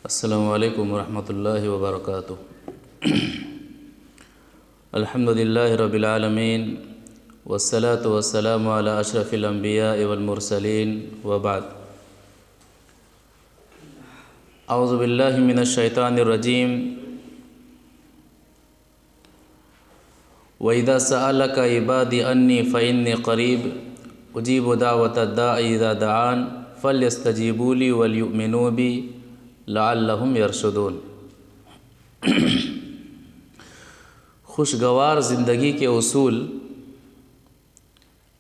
السلام علیکم ورحمۃ اللہ وبرکاتہ۔ الحمدللہ رب العالمین والصلاة والسلام علی اشرف الانبیاء والمرسلین وبعد۔ اعوذ باللہ من الشیطان الرجیم۔ وَإِذَا سَأَلَكَ عِبَادِي عَنِّي فَإِنِّي قَرِيبٌ أُجِيبُ دَعْوَةَ الدَّاعِ إِذَا دَعَانِ فَلْيَسْتَجِيبُوا لِي وَلْيُؤْمِنُوا بِي لَعَلَّهُمْ يَرْشُدُونَ۔ خوشگوار زندگی کے اصول،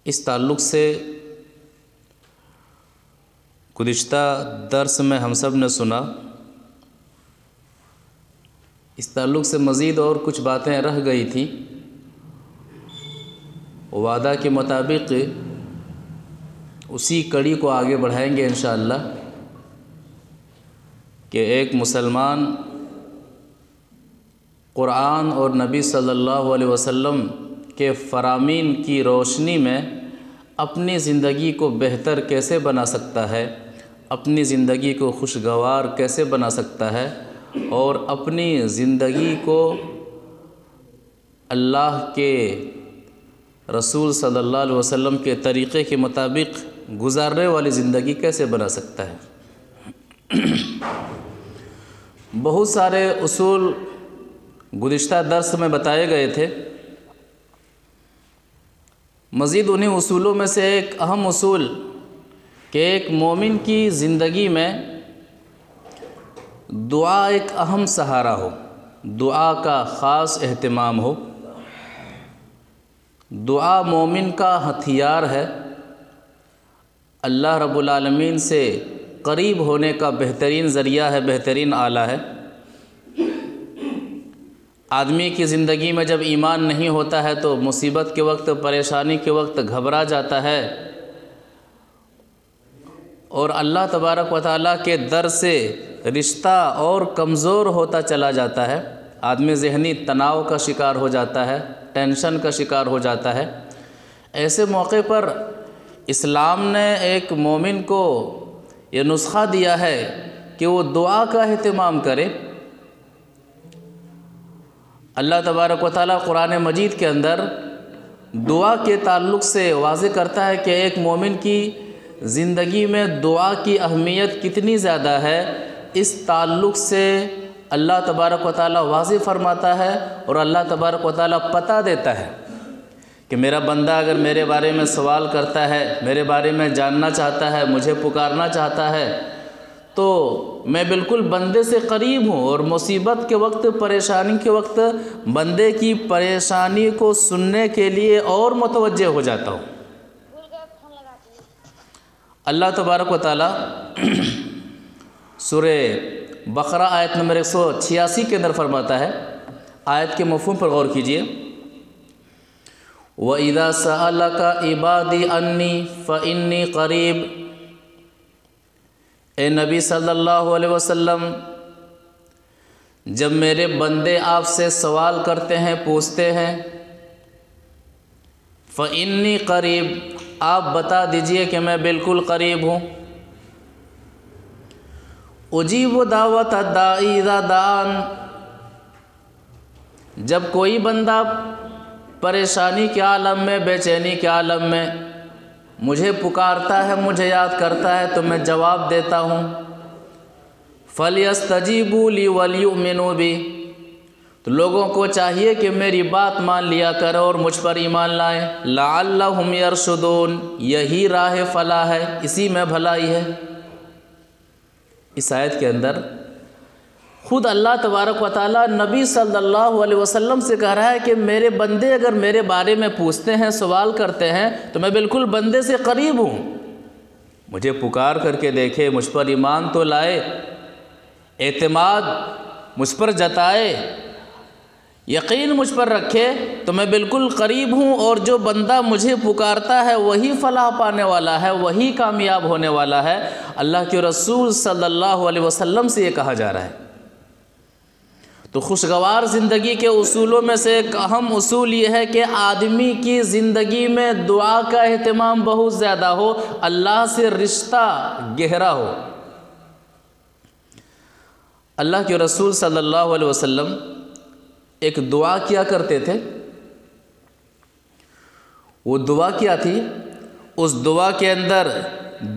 اس تعلق سے گزشتہ درس میں ہم سب نے سنا۔ اس تعلق سے مزید اور کچھ باتیں رہ گئی تھیں۔ وعدہ کے مطابق اسی کڑی کو آگے بڑھائیں گے انشاءاللہ کہ ایک مسلمان قرآن اور نبی صلی اللہ علیہ وسلم کے فرامین کی روشنی میں اپنی زندگی کو بہتر کیسے بنا سکتا ہے، اپنی زندگی کو خوشگوار کیسے بنا سکتا ہے، اور اپنی زندگی کو اللہ کے رسول صلی اللہ علیہ وسلم کے طریقے کے مطابق گزارنے والی زندگی کیسے بنا سکتا ہے۔ بہت سارے اصول گزشتہ درس میں بتائے گئے تھے۔ مزید انہی اصولوں میں سے ایک اہم اصول کہ ایک مومن کی زندگی میں دعا ایک اہم سہارا ہو، دعا کا خاص اہتمام ہو۔ دعا مومن کا ہتھیار ہے، اللہ رب العالمین سے قریب ہونے کا بہترین ذریعہ ہے، بہترین آلہ ہے۔ آدمی کی زندگی میں جب ایمان نہیں ہوتا ہے تو مصیبت کے وقت، پریشانی کے وقت گھبرا جاتا ہے، اور اللہ تبارک و تعالیٰ کے در سے رشتہ اور کمزور ہوتا چلا جاتا ہے۔ آدمی ذہنی تناؤ کا شکار ہو جاتا ہے، ٹینشن کا شکار ہو جاتا ہے۔ ایسے موقع پر اسلام نے ایک مومن کو یہ نسخہ دیا ہے کہ وہ دعا کا اہتمام کرے۔ اللہ تبارک و تعالیٰ قرآن مجید کے اندر دعا کے تعلق سے واضح کرتا ہے کہ ایک مومن کی زندگی میں دعا کی اہمیت کتنی زیادہ ہے۔ اس تعلق سے اللہ تبارک و تعالیٰ واضح فرماتا ہے، اور اللہ تبارک و تعالیٰ پتہ دیتا ہے کہ میرا بندہ اگر میرے بارے میں سوال کرتا ہے، میرے بارے میں جاننا چاہتا ہے، مجھے پکارنا چاہتا ہے، تو میں بالکل بندے سے قریب ہوں، اور مصیبت کے وقت، پریشانی کے وقت بندے کی پریشانی کو سننے کے لیے اور متوجہ ہو جاتا ہوں۔ اللہ تبارک و تعالیٰ سورہ بقرہ آیت نمبر 186 کے اندر فرماتا ہے، آیت کے مفہوم پر غور کیجئے۔ وَإِذَا سَأَلَكَ عِبَادِي عَنِّي فَإِنِّي قَرِيبٌ۔ اے نبی صلی اللہ علیہ وسلم، جب میرے بندے آپ سے سوال کرتے ہیں، پوچھتے ہیں، فَإِنِّي قَرِيبٌ، آپ بتا دیجئے کہ میں بالکل قریب ہوں۔ اجیب دعوت الداعی اذا دعان، جب کوئی بندہ پریشانی کے عالم میں، بے چینی کے عالم میں مجھے پکارتا ہے، مجھے یاد کرتا ہے، تو میں جواب دیتا ہوں۔ فَلْيَسْتَجِيبُوا لِي وَلْيُؤْمِنُوا بِي، تو لوگوں کو چاہیے کہ میری بات مان لیا کریں اور مجھ پر ایمان لائیں۔ لَعَلَّهُمْ يَرْشُدُونَ، یہی راہ فلاح ہے، اسی میں بھلائی ہے۔ اس آیت کے اندر خود اللہ تبارک و تعالیٰ نبی صلی اللہ علیہ وسلم سے کہہ رہا ہے کہ میرے بندے اگر میرے بارے میں پوچھتے ہیں، سوال کرتے ہیں، تو میں بالکل بندے سے قریب ہوں۔ مجھے پکار کر کے دیکھے، مجھ پر ایمان تو لائے، اعتماد مجھ پر جتائے، یقین مجھ پر رکھے، تو میں بالکل قریب ہوں، اور جو بندہ مجھے پکارتا ہے وہی فلاح پانے والا ہے، وہی کامیاب ہونے والا ہے۔ اللہ کے رسول صلی اللہ علیہ وسلم سے یہ کہا جا رہا ہے۔ تو خوشگوار زندگی کے اصولوں میں سے ایک اہم اصول یہ ہے کہ آدمی کی زندگی میں دعا کا اہتمام بہت زیادہ ہو، اللہ سے رشتہ گہرا ہو۔ اللہ کے رسول صلی اللہ علیہ وسلم ایک دعا کیا کرتے تھے. وہ دعا کیا تھی؟ اس دعا کے اندر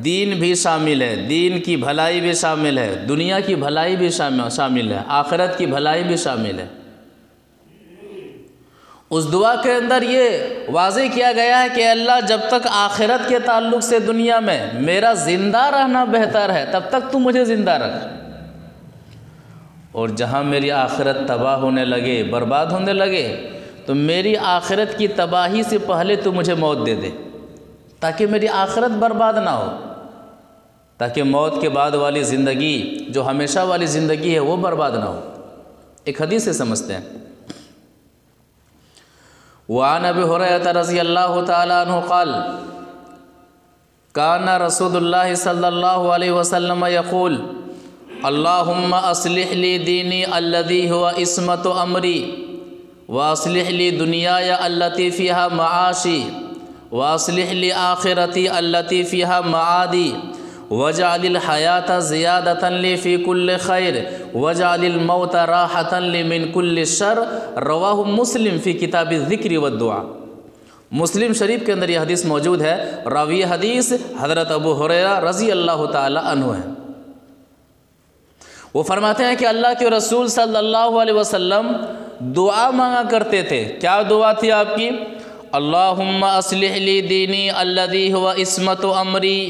دین بھی شامل ہے، دین کی بھلائی بھی شامل ہے، دنیا کی بھلائی بھی شامل ہے، آخرت کی بھلائی بھی شامل ہے. اس دعا کے اندر یہ واضح کیا گیا ہے کہ اللہ جب تک آخرت کے تعلق سے دنیا میں میرا زندہ رہنا بہتر ہے تب تک تو مجھے زندہ رکھ، اور جہاں میری آخرت تباہ ہونے لگے، برباد ہونے لگے، تو میری آخرت کی تباہی سے پہلے تو مجھے موت دے دے تاکہ میری آخرت برباد نہ ہو، تاکہ موت کے بعد والی زندگی جو ہمیشہ والی زندگی ہے وہ برباد نہ ہو. ایک حدیث سے سمجھتے ہیں. وعن ابی ہریرہ رضی اللہ تعالی عنہ قال کان رسول اللہ صلی اللہ علیہ وسلم یقول اللہم اصلح لی دینی الذی هو عصمت امری واصلح لی دنیای التی فیہا معاشی واصلح لی آخرتی التی فیہا معادی وجعل الحیاة زیادة لی فی کل خیر وجعل الموت راحة لی من کل شر. رواہ مسلم فی کتاب الذکر والدعا. مسلم شریف کے اندر یہ حدیث موجود ہے. راوی حدیث حضرت ابو ہریرہ رضی اللہ تعالی عنہ ہے. وہ فرماتے ہیں کہ اللہ کے رسول صلی اللہ علیہ وسلم دعا مانگا کرتے تھے. کیا دعا تھی آپ کی؟ اللہم اصلح لی دینی الذی هو عصمت امری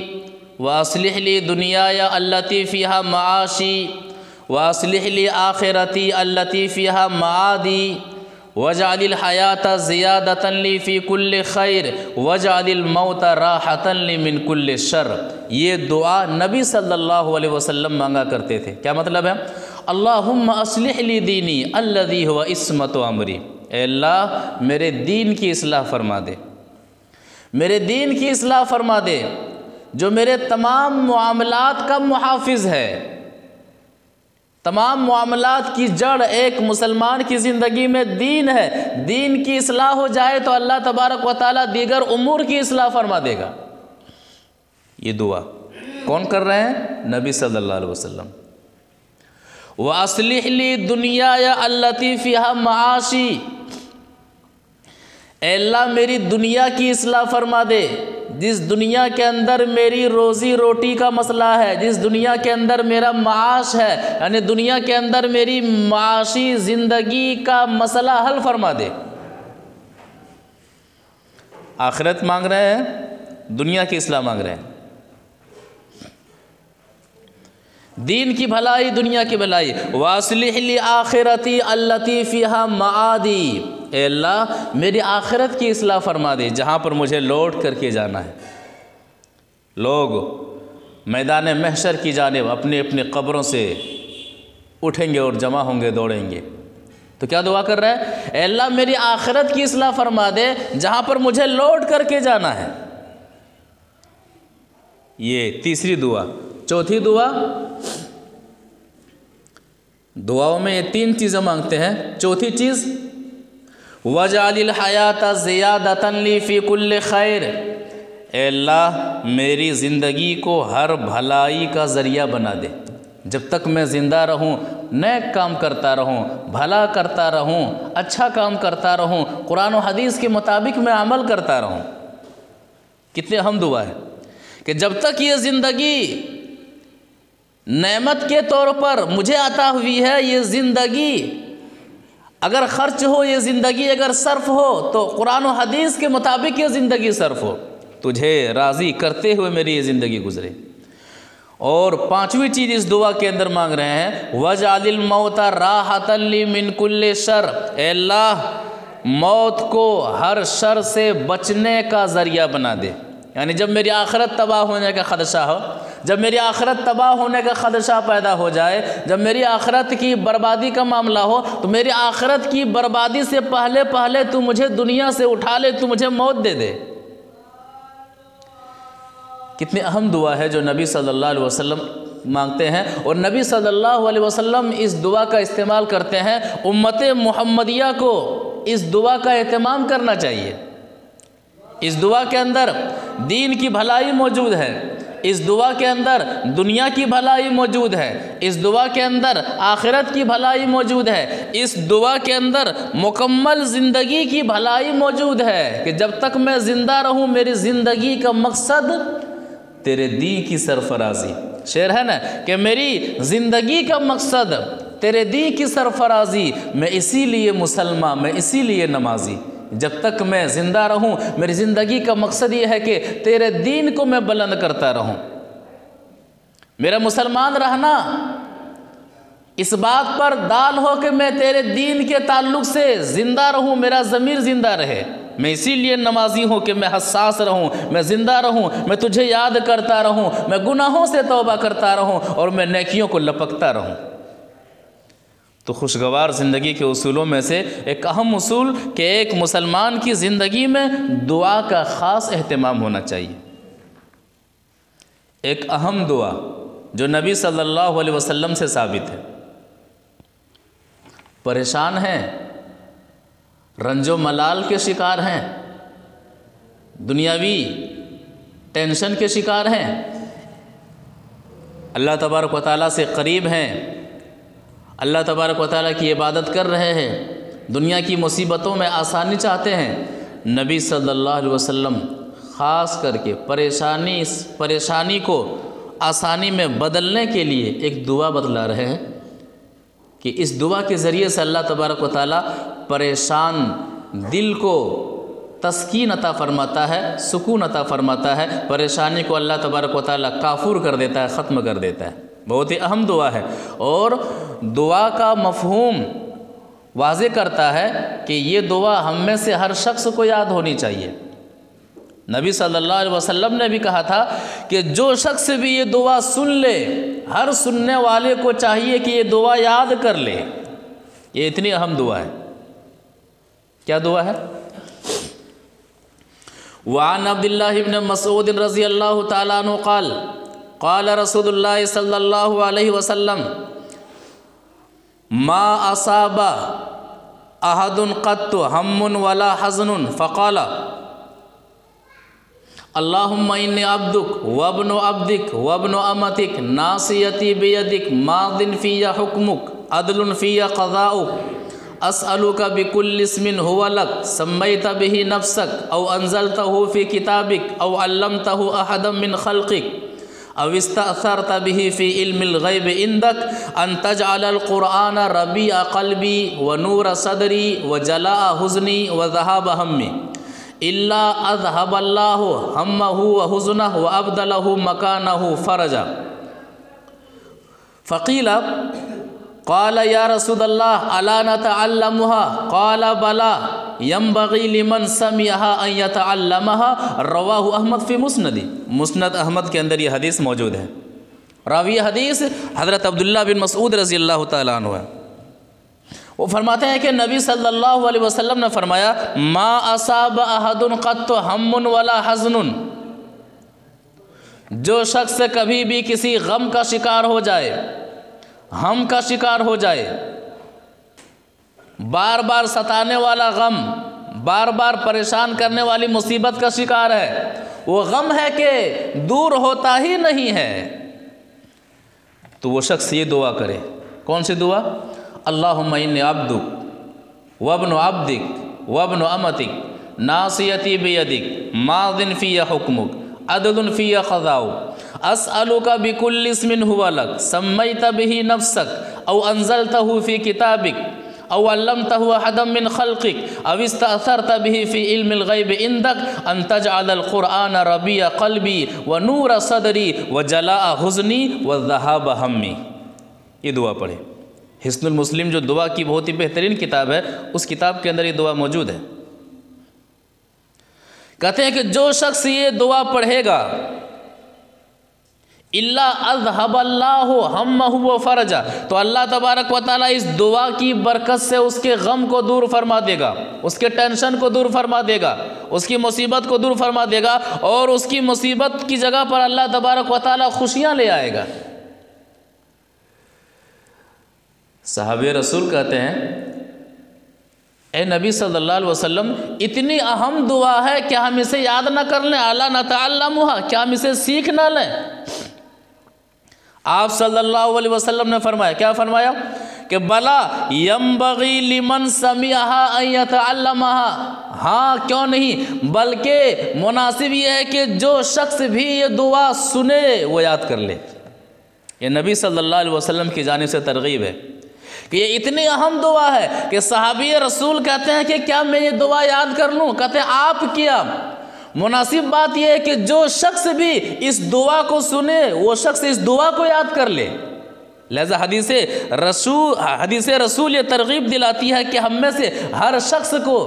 واصلح لی دنیای التی فیہا معاشی واصلح لی آخرتی التی فیہا معادی وجعل الحیاة زیادة لی فی کل خیر وجعل الموت راحة لی من کل شر. یہ دعا نبی صلی اللہ علیہ وسلم مانگا کرتے تھے. کیا مطلب ہے؟ اللہم اصلح لی دینی الذی هو عصمت امری. اے اللہ میرے دین کی اصلاح فرما دے، میرے دین کی اصلاح فرما دے جو میرے تمام معاملات کا محافظ ہے. تمام معاملات کی جڑ ایک مسلمان کی زندگی میں دین ہے. دین کی اصلاح ہو جائے تو اللہ تبارک و تعالیٰ دیگر امور کی اصلاح فرما دے گا. یہ دعا کون کر رہے ہیں؟ نبی صلی اللہ علیہ وسلم. وَأَصْلِحْ لِي دُنْيَايَ الَّتِي فِيهَا مَعَاشِي. اے اللہ میری دنیا کی اصلاح فرما دے، جس دنیا کے اندر میری روزی روٹی کا مسئلہ ہے، جس دنیا کے اندر میرا معاش ہے، یعنی دنیا کے اندر میری معاشی زندگی کا مسئلہ حل فرما دے. آخرت مانگ رہے ہیں، دنیا کی اصلاح مانگ رہے ہیں. دین کی بھلائی، دنیا کی بھلائی. وَأَصْلِحْ لِي آخِرَتِي الَّتِي فِيهَا مَعَادِي. اے اللہ میری آخرت کی اصلاح فرما دے جہاں پر مجھے لوٹ کر کے جانا ہے. لوگ میدان محشر کی جانب اپنی اپنی قبروں سے اٹھیں گے اور جمع ہوں گے، دوڑیں گے. تو کیا دعا کر رہا ہے؟ اے اللہ میری آخرت کی اصلاح فرما دے جہاں پر مجھے لوٹ کر کے جانا ہے. یہ تیسری دعا. چوتھی دعا، دعاؤں میں یہ تین چیزیں مانگتے ہیں. چوتھی چیز وَجَعَلِ الْحَيَاةَ زِيَادَةً لِي فِي كُلِّ خَيْرٍ. اے اللہ میری زندگی کو ہر بھلائی کا ذریعہ بنا دے. جب تک میں زندہ رہوں نیک کام کرتا رہوں، بھلا کرتا رہوں، اچھا کام کرتا رہوں، قرآن و حدیث کے مطابق میں عمل کرتا رہوں. کتنے اہم دعا ہے کہ جب تک یہ زندگی نعمت کے طور پر مجھے عطا ہوئی ہے، یہ زندگی اگر خرچ ہو، یہ زندگی اگر صرف ہو تو قرآن و حدیث کے مطابق یہ زندگی صرف ہو، تجھے راضی کرتے ہوئے میری یہ زندگی گزرے. اور پانچویں چیز اس دعا کے اندر مانگ رہے ہیں وَجْعَلِ الْمَوْتَ رَاحَةً لِّي مِن كُلِّ شَرٍ. اے اللہ موت کو ہر شر سے بچنے کا ذریعہ بنا دے. یعنی جب میری آخرت تباہ ہونے کا خدشہ ہو، جب میری آخرت تباہ ہونے کا خدشہ پیدا ہو جائے، جب میری آخرت کی بربادی کا معاملہ ہو، تو میری آخرت کی بربادی سے پہلے تو مجھے دنیا سے اٹھا لے، تو مجھے موت دے دے. کتنی اہم دعا ہے جو نبی صلی اللہ علیہ وسلم مانگتے ہیں، اور نبی صلی اللہ علیہ وسلم اس دعا کا استعمال کرتے ہیں. امت محمدیہ کو اس دعا کا اہتمام کرنا چاہیے. اس دعا کے اندر دین کی بھلائی موجود ہے، اس دعا کے اندر دنیا کی بھلائی موجود ہے، اس دعا کے اندر آخرت کی بھلائی موجود ہے، اس دعا کے اندر مکمل زندگی کی بھلائی موجود ہے کہ جب تک میں زندہ رہوں میری زندگی کا مقصد تیرے دین کی سرفرازی۔ شعر ہے نا کہ میری زندگی کا مقصد تیرے دین کی سرفرازی، میں اسی لیے مسلمان، میں اسی لیے نمازی۔ جب تک میں زندہ رہوں میری زندگی کا مقصد یہ ہے کہ تیرے دین کو میں بلند کرتا رہوں۔ میرا مسلمان رہنا اس بات پر دال ہو کہ میں تیرے دین کے تعلق سے زندہ رہوں، میرا ضمیر زندہ رہے۔ میں اسی لیے نمازی ہوں کہ میں حساس رہوں، میں زندہ رہوں، میں تجھے یاد کرتا رہوں، میں گناہوں سے توبہ کرتا رہوں اور میں نیکیوں کو لپکتا رہوں۔ تو خوشگوار زندگی کے اصولوں میں سے ایک اہم اصول کہ ایک مسلمان کی زندگی میں دعا کا خاص اہتمام ہونا چاہیے۔ ایک اہم دعا جو نبی صلی اللہ علیہ وسلم سے ثابت ہے، پریشان ہیں، رنج و ملال کے شکار ہیں، دنیاوی ٹینشن کے شکار ہیں، اللہ تبارک و تعالیٰ سے قریب ہیں، اللہ تبارک و تعالیٰ کی عبادت کر رہے ہیں، دنیا کی مصیبتوں میں آسانی چاہتے ہیں۔ نبی صلی اللہ علیہ وسلم خاص کر کے پریشانی کو آسانی میں بدلنے کے لیے ایک دعا بتلا رہے ہیں کہ اس دعا کے ذریعے سے اللہ تبارک و تعالیٰ پریشان دل کو تسکین عطا فرماتا ہے، سکون عطا فرماتا ہے، پریشانی کو اللہ تبارک و تعالیٰ کافور کر دیتا ہے، ختم کر دیتا ہے۔ بہت ہی اہم دعا ہے اور دعا کا مفہوم واضح کرتا ہے کہ یہ دعا ہم میں سے ہر شخص کو یاد ہونی چاہیے۔ نبی صلی اللہ علیہ وسلم نے بھی کہا تھا کہ جو شخص بھی یہ دعا سن لے، ہر سننے والے کو چاہیے کہ یہ دعا یاد کر لے۔ یہ اتنی اہم دعا ہے۔ کیا دعا ہے؟ وعن عبداللہ بن مسعود رضی اللہ تعالیٰ عنہ قال قال رسول اللہ صلی اللہ علیہ وسلم ما اصاب احد قط ہم ولا حزن فقال اللہم انی عبدک وابن عبدک وابن امتک ناصیتی بیدک ماض فی حکمک عدل فی قضاؤک اسألک بکل اسم هو لک سمیت به نفسک او انزلته فی کتابک او علمته احدا من خلقک او استأثرت به فی علم الغیب عندک ان تجعل القرآن ربیع قلبی ونور صدری وجلاء حزنی وذهاب ہمی الا اذهب اللہ ہمہ وحزنہ وابدلہ مکانہ فرجا۔ فقیل قال یا رسول اللہ الا نتعلمها قال بلا ينبغي لمن سمعها ان يتعلمها رواہ احمد فی مسند۔ مسند احمد کے اندر یہ حدیث موجود ہے۔ راوی حدیث حضرت عبداللہ بن مسعود رضی اللہ تعالیٰ عنہ ہے۔ وہ فرماتے ہیں کہ نبی صلی اللہ علیہ وسلم نے فرمایا ما اصاب احد قط ہم ولا حزن، جو شخص کبھی بھی کسی غم کا شکار ہو جائے، ہم کا شکار ہو جائے، بار بار ستانے والا غم، بار بار پریشان کرنے والی مصیبت کا شکار ہے، وہ غم ہے کہ دور ہوتا ہی نہیں ہے، تو وہ شخص یہ دعا کرے۔ کون سی دعا؟ اللہم انی عبدک وابن عبدک وابن امتک ناصیتی بیدک ماض فی حکمک عدل فی قضاؤک اسألک بکل اسم هو لک سمیت به نفسک او انزلته فی کتابک او علمته احدا من خلقک او استأثرت به فی علم الغیب عندک ان تجعل القرآن ربیع قلبی ونور صدری وجلاء حزنی وذهاب ہمی۔ یہ دعا پڑھے۔ حصن المسلم جو دعا کی بہت ہی بہترین کتاب ہے، اس کتاب کے اندر یہ دعا موجود ہے۔ کہتے ہیں کہ جو شخص یہ دعا پڑھے گا الا اذهب اللہ ہمہ وفرجا، تو اللہ تبارک و تعالیٰ اس دعا کی برکت سے اس کے غم کو دور فرما دے گا، اس کے ٹینشن کو دور فرما دے گا، اس کی مصیبت کو دور فرما دے گا، اور اس کی مصیبت کی جگہ پر اللہ تبارک و تعالیٰ خوشیاں لے آئے گا۔ صحابہ رسول کہتے ہیں اے نبی صلی اللہ علیہ وسلم اتنی اہم دعا ہے کہ ہم اسے یاد نہ کر لیں، الا نتعلمها، کیا ہم اسے سیکھ نہ لیں؟ آپ صلی اللہ علیہ وسلم نے فرمایا، کیا فرمایا کہ بلا ینبغی لمن سمعھا ان یتعلمھا، ہاں کیوں نہیں، بلکہ مناسب یہ ہے کہ جو شخص بھی یہ دعا سنے وہ یاد کر لے۔ یہ نبی صلی اللہ علیہ وسلم کی جانب سے ترغیب ہے کہ یہ اتنی اہم دعا ہے کہ صحابی رسول کہتے ہیں کہ کیا میں یہ دعا یاد کر لوں؟ کہتے ہیں آپ کیا؟ مناسب بات یہ ہے کہ جو شخص بھی اس دعا کو سنے وہ شخص اس دعا کو یاد کر لے۔ لہذا حدیث رسول یہ ترغیب دلاتی ہے کہ ہم میں سے ہر شخص کو،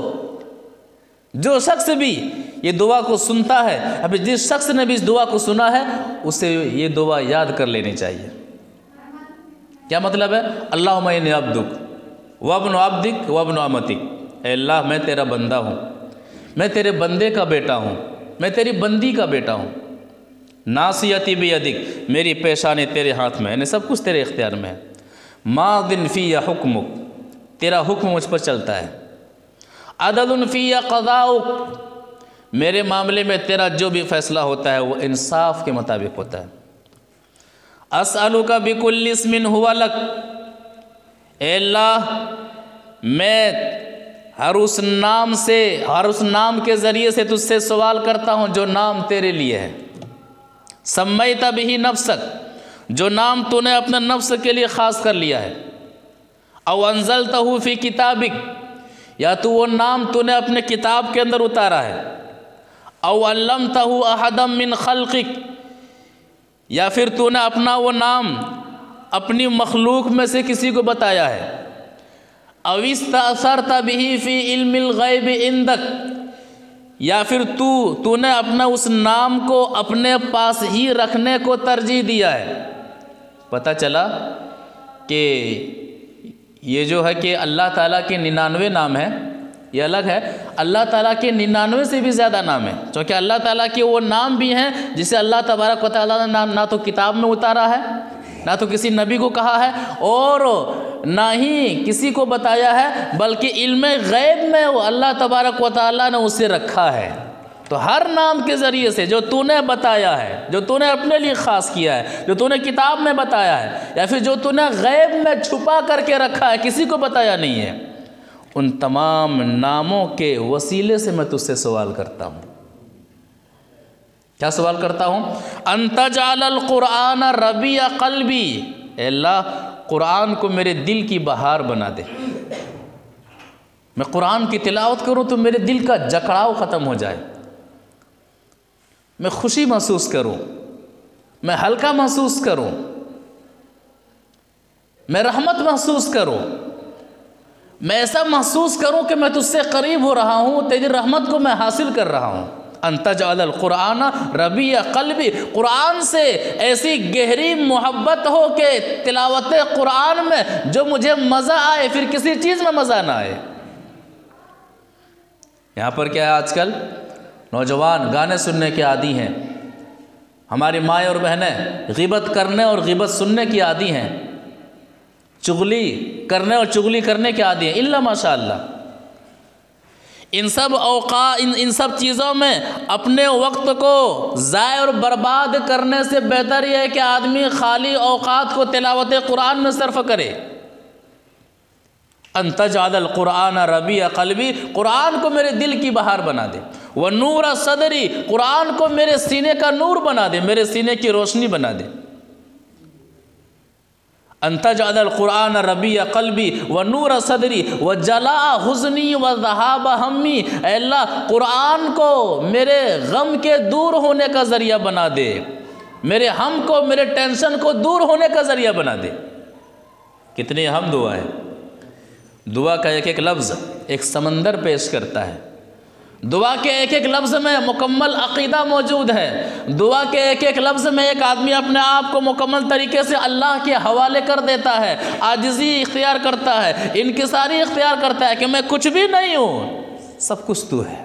جو شخص بھی یہ دعا کو سنتا ہے، ابھی جس شخص نے بھی اس دعا کو سنا ہے اسے یہ دعا یاد کر لینی چاہیے۔ کیا مطلب ہے؟ اللہم انی عبدک وابن عبدک وابن امتک، اے اللہ میں تیرا بندہ ہوں، میں تیرے بندے کا بیٹا ہوں، میں تیری بندی کا بیٹا ہوں، ناصیتی بیدک، میری پیشانی تیرے ہاتھ میں، یعنی سب کچھ تیرے اختیار میں ہے، ماض فی حکمک، تیرا حکم مجھ پر چلتا ہے، عدل فی قضاؤک، میرے معاملے میں تیرا جو بھی فیصلہ ہوتا ہے وہ انصاف کے مطابق ہوتا ہے، اسألک بکل اسم ہوا لک، اے اللہ میں ہر اس نام کے ذریعے سے تجھ سے سوال کرتا ہوں جو نام تیرے لیے ہے، سمیت بہ نفسک، جو نام تو نے اپنے نفس کے لیے خاص کر لیا ہے، او انزلتہ فی کتابک، یا تو وہ نام تو نے اپنے کتاب کے اندر اتارا ہے، او علمتہ احدا من خلقک، یا پھر تو نے اپنا وہ نام اپنی مخلوق میں سے کسی کو بتایا ہے، او استأثرت بہ فی علم الغیب عندک، یا پھر تو نے اپنا اس نام کو اپنے پاس ہی رکھنے کو ترجیح دیا ہے۔ پتہ چلا کہ یہ جو ہے کہ اللہ تعالیٰ کے 99 نام ہیں، یہ الگ ہے، اللہ تعالیٰ کے 99 سے بھی زیادہ نام ہیں، چونکہ اللہ تعالیٰ کے وہ نام بھی ہیں جسے اللہ تبارک و تعالیٰ نے نہ تو کتاب میں اتارا ہے، نہ تو کسی نبی کو کہا ہے، اور نہ ہی کسی کو بتایا ہے، بلکہ علم غیب میں وہ اللہ تبارک و تعالیٰ نے اسے رکھا ہے۔ تو ہر نام کے ذریعے سے جو تو نے بتایا ہے، جو تو نے اپنے لیے خاص کیا ہے، جو تو نے کتاب میں بتایا ہے، یا پھر جو تو نے غیب میں چھپا کر کے رکھا ہے، کسی کو بتایا نہیں ہے، ان تمام ناموں کے وسیلے سے میں تجھ سے سوال کرتا ہوں۔ کیا سوال کرتا ہوں؟ ان تجعل القرآن ربیع قلبی، اے اللہ قرآن کو میرے دل کی بہار بنا دے، میں قرآن کی تلاوت کروں تو میرے دل کا جکڑاؤ ختم ہو جائے، میں خوشی محسوس کروں، میں ہلکا محسوس کروں، میں رحمت محسوس کروں، میں ایسا محسوس کروں کہ میں تجھ سے قریب ہو رہا ہوں، تیری رحمت کو میں حاصل کر رہا ہوں۔ ان تجعل القرآن ربیع قلبی، قرآن سے ایسی گہری محبت ہو کہ تلاوت قرآن میں جو مجھے مزہ آئے، پھر کسی چیز میں مزہ نہ آئے۔ یہاں پر کیا ہے، آج کل نوجوان گانے سننے کے عادی ہیں، ہماری مائیں اور بہنیں غیبت کرنے اور غیبت سننے کی عادی ہیں، چغلی کرنے اور چغلی کرنے کے عادی ہیں، الا ماشاءاللہ۔ ان سب چیزوں میں اپنے وقت کو ضائع اور برباد کرنے سے بہتر یہ ہے کہ آدمی خالی اوقات کو تلاوت قرآن میں صرف کرے۔ ان تجعل القرآن ربیع قلبی، قرآن کو میرے دل کی بہار بنا دے، ونور صدری، قرآن کو میرے سینے کا نور بنا دے، میرے سینے کی روشنی بنا دے۔ ان تجعل القرآن ربیع قلبی ونور صدری وجلاء حزنی وذہاب ہمی، اے اللہ قرآن کو میرے غم کے دور ہونے کا ذریعہ بنا دے، میرے ہم کو، میرے ٹینشن کو دور ہونے کا ذریعہ بنا دے۔ کتنی اہم دعا ہے۔ دعا کا ایک ایک لفظ ایک سمندر پیش کرتا ہے، دعا کے ایک ایک لفظ میں مکمل عقیدہ موجود ہے، دعا کے ایک ایک لفظ میں ایک آدمی اپنے آپ کو مکمل طریقے سے اللہ کے حوالے کر دیتا ہے، عاجزی اختیار کرتا ہے، انکساری اختیار کرتا ہے کہ میں کچھ بھی نہیں ہوں، سب کچھ تو ہے،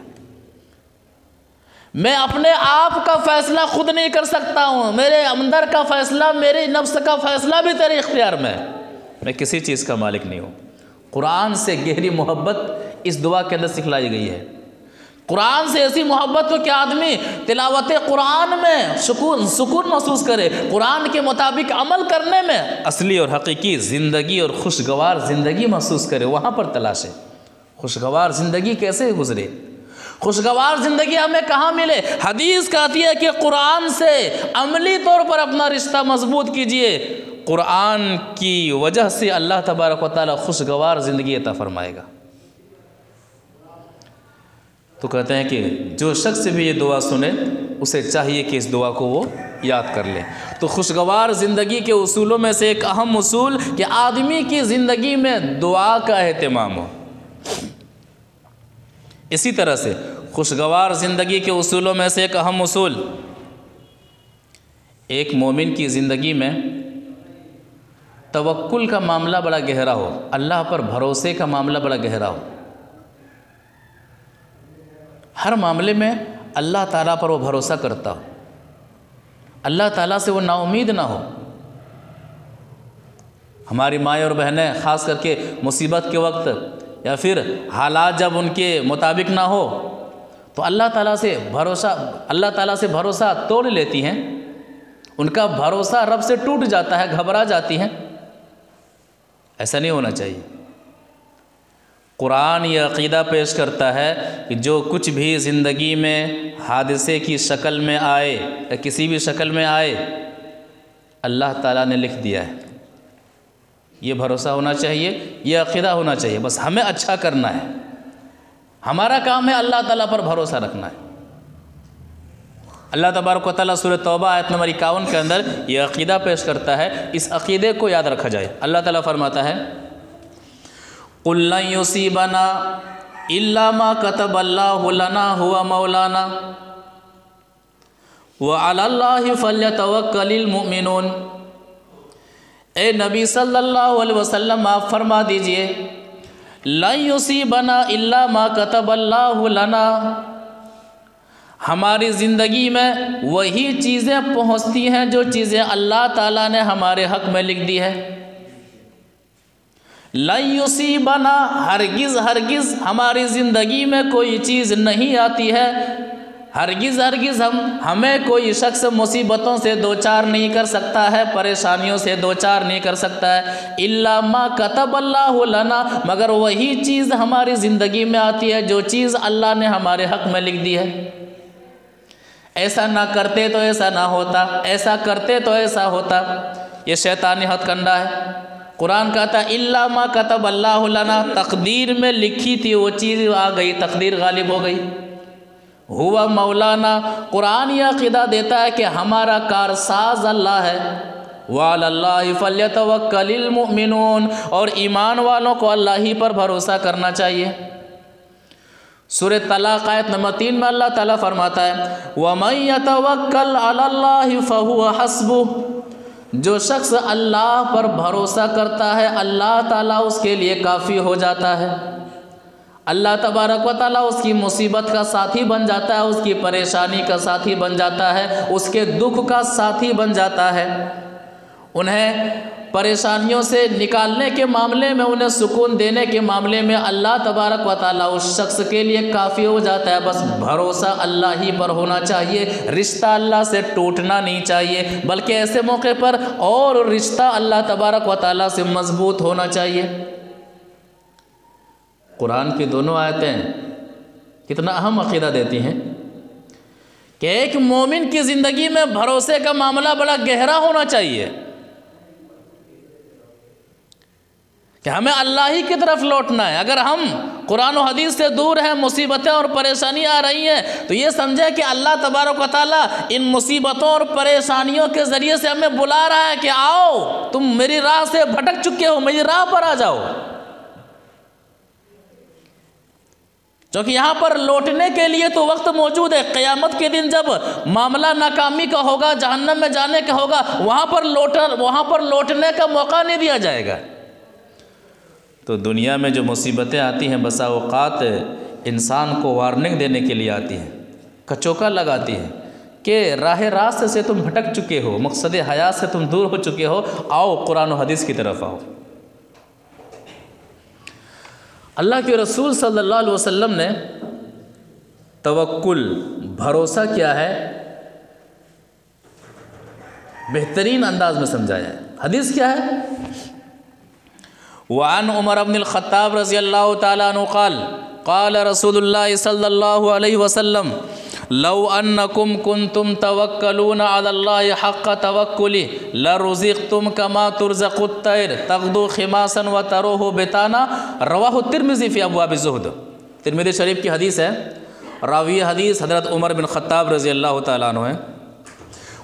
میں اپنے آپ کا فیصلہ خود نہیں کر سکتا ہوں، میرے اندر کا فیصلہ، میرے نفس کا فیصلہ بھی تیرے اختیار میں کسی چیز کا مالک نہیں ہوں۔ قرآن سے گہری محبت اس دعا کے اندر سکھلائی گئی ہے، قرآن سے ایسی محبت ہو کہ آدمی تلاوت قرآن میں سکون محسوس کرے، قرآن کے مطابق عمل کرنے میں اصلی اور حقیقی زندگی اور خوشگوار زندگی محسوس کرے، وہاں پر تلاش ہے۔ خوشگوار زندگی کیسے گزرے؟ خوشگوار زندگی ہمیں کہاں ملے؟ حدیث کہتی ہے کہ قرآن سے عملی طور پر اپنا رشتہ مضبوط کیجئے، قرآن کی وجہ سے اللہ تبارک و تعالی خوشگوار زندگی عطا فرمائے گا۔ تو کہتے ہیں کہ جو شخص بھی یہ دعا سنے اسے چاہیے کہ اس دعا کو وہ یاد کر لے۔ تو خوشگوار زندگی کے اصولوں میں سے ایک اہم اصول کہ آدمی کی زندگی میں دعا کا اہتمام ہو۔ اسی طرح سے خوشگوار زندگی کے اصولوں میں سے ایک اہم اصول، ایک مومن کی زندگی میں توکل کا معاملہ بڑا گہرا ہو، اللہ پر بھروسے کا معاملہ بڑا گہرا ہو۔ ہر معاملے میں اللہ تعالیٰ پر وہ بھروسہ کرتا ہو، اللہ تعالیٰ سے وہ نا امید نہ ہو۔ ہماری مائیں اور بہنیں خاص کر کے مصیبت کے وقت یا پھر حالات جب ان کے مطابق نہ ہو تو اللہ تعالیٰ سے بھروسہ توڑ لیتی ہیں، ان کا بھروسہ رب سے ٹوٹ جاتا ہے، گھبرا جاتی ہیں۔ ایسا نہیں ہونا چاہیے۔ قرآن یہ عقیدہ پیش کرتا ہے کہ جو کچھ بھی زندگی میں حادثے کی شکل میں آئے یا کسی بھی شکل میں آئے، اللہ تعالیٰ نے لکھ دیا ہے۔ یہ بھروسہ ہونا چاہیے، یہ عقیدہ ہونا چاہیے۔ بس ہمیں اچھا کرنا ہے، ہمارا کام ہے اللہ تعالیٰ پر بھروسہ رکھنا ہے۔ اللہ تبارک و تعالیٰ سورہ توبہ آیت نمبر 51 کے اندر یہ عقیدہ پیش کرتا ہے، اس عقیدے کو یاد رکھا جائے۔ اللہ تعالیٰ فرماتا ہے قُلْ لَن يُصِيبَنَا إِلَّا مَا كَتَبَ اللَّهُ لَنَا هُوَ مَوْلَانَا وَعَلَى اللَّهِ فَلْيَتَوَكَّلِ الْمُؤْمِنُونَ۔ اے نبی صلی اللہ علیہ وسلم آپ فرما دیجئے لَن يُصِيبَنَا إِلَّا مَا كَتَبَ اللَّهُ لَنَا، ہماری زندگی میں وہی چیزیں پہنچتی ہیں جو چیزیں اللہ تعالیٰ نے ہمارے حق میں لکھ دی ہے۔ لَن يُصِيبَنَا، ہرگز ہماری زندگی میں کوئی چیز نہیں آتی ہے، ہرگز ہمیں کوئی شخص مصیبتوں سے دوچار نہیں کر سکتا ہے، پریشانیوں سے دوچار نہیں کر سکتا ہے۔ إِلَّا مَا كَتَبَ اللَّهُ لَنَا، مگر وہی چیز ہماری زندگی میں آتی ہے جو چیز اللہ نے ہمارے حق میں لکھ دی ہے۔ ایسا نہ کرتے تو ایسا نہ ہوتا، ایسا کرتے تو ایسا ہوتا، یہ شیطانی ہتھ کنڈا ہے۔ قرآن کہتا ہے الا ما کتب اللہ لنا، تقدیر میں لکھی تھی وہ چیز آ گئی، تقدیر غالب ہو گئی۔ ہوا مولانا، قرآن یہ عقیدہ دیتا ہے کہ ہمارا کارساز اللہ ہے۔ وعلی اللہ فلیتوکل المؤمنون، اور ایمان والوں کو اللہ ہی پر بھروسہ کرنا چاہیے۔ سورہ طلاق آیت نمبر 3 میں اللہ تعالیٰ فرماتا ہے وَمَن يَتَوَكَّلْ عَلَى اللَّهِ فَهُوَ حَسْبُهُ، جو شخص اللہ پر بھروسہ کرتا ہے اللہ تعالیٰ اس کے لیے کافی ہو جاتا ہے۔ اللہ تبارک و تعالیٰ اس کی مصیبت کا ساتھی بن جاتا ہے، اس کی پریشانی کا ساتھی بن جاتا ہے، اس کے دکھ کا ساتھی بن جاتا ہے۔ انہیں پریشانیوں سے نکالنے کے معاملے میں، انہیں سکون دینے کے معاملے میں اللہ تبارک و تعالیٰ اس شخص کے لیے کافی ہو جاتا ہے۔ بس بھروسہ اللہ ہی پر ہونا چاہیے، رشتہ اللہ سے ٹوٹنا نہیں چاہیے، بلکہ ایسے موقع پر اور رشتہ اللہ تبارک و تعالیٰ سے مضبوط ہونا چاہیے۔ قرآن کی دونوں آیتیں کتنا اہم عقیدہ دیتی ہیں کہ ایک مومن کی زندگی میں بھروسے کا معاملہ بڑا گہرا ہونا چاہیے، کہ ہمیں اللہ ہی کی طرف لوٹنا ہے۔ اگر ہم قرآن و حدیث سے دور ہیں، مصیبتیں اور پریشانیاں آ رہی ہیں، تو یہ سمجھے کہ اللہ تبارک و تعالیٰ ان مصیبتوں اور پریشانیوں کے ذریعے سے ہمیں بلا رہا ہے کہ آؤ، تم میری راہ سے بھٹک چکے ہو، میری راہ پر آ جاؤ۔ کیونکہ یہاں پر لوٹنے کے لیے تو وقت موجود ہے۔ قیامت کے دن جب معاملہ ناکامی کا ہوگا، جہنم میں جانے کا ہوگا، وہاں پر لوٹنے کا موقع نہیں دیا جائے گا۔ تو دنیا میں جو مصیبتیں آتی ہیں بسا اوقات انسان کو وارننگ دینے کے لیے آتی ہیں، کچوکا لگاتی ہیں کہ راہ راست سے تم بھٹک چکے ہو، مقصد حیات سے تم دور ہو چکے ہو، آؤ قرآن و حدیث کی طرف آؤ۔ اللہ کے رسول صلی اللہ علیہ وسلم نے توکل بھروسہ کیا ہے بہترین انداز میں سمجھایا ہے۔ حدیث کیا ہے؟ وعن عمر بن الخطاب رضی اللہ تعالیٰ عنہ قال قال رسول اللہ صلی اللہ علیہ وسلم لو انکم کنتم توکلون علی اللہ حق توکلہ لرزقتم کما ترزق الطیر تغدو خماسا وتروح بطانا، رواہ الترمذی فی ابواب الزہد۔ ترمذی شریف کی حدیث ہے، راوی حدیث حضرت عمر بن خطاب رضی اللہ تعالیٰ عنہ ہیں۔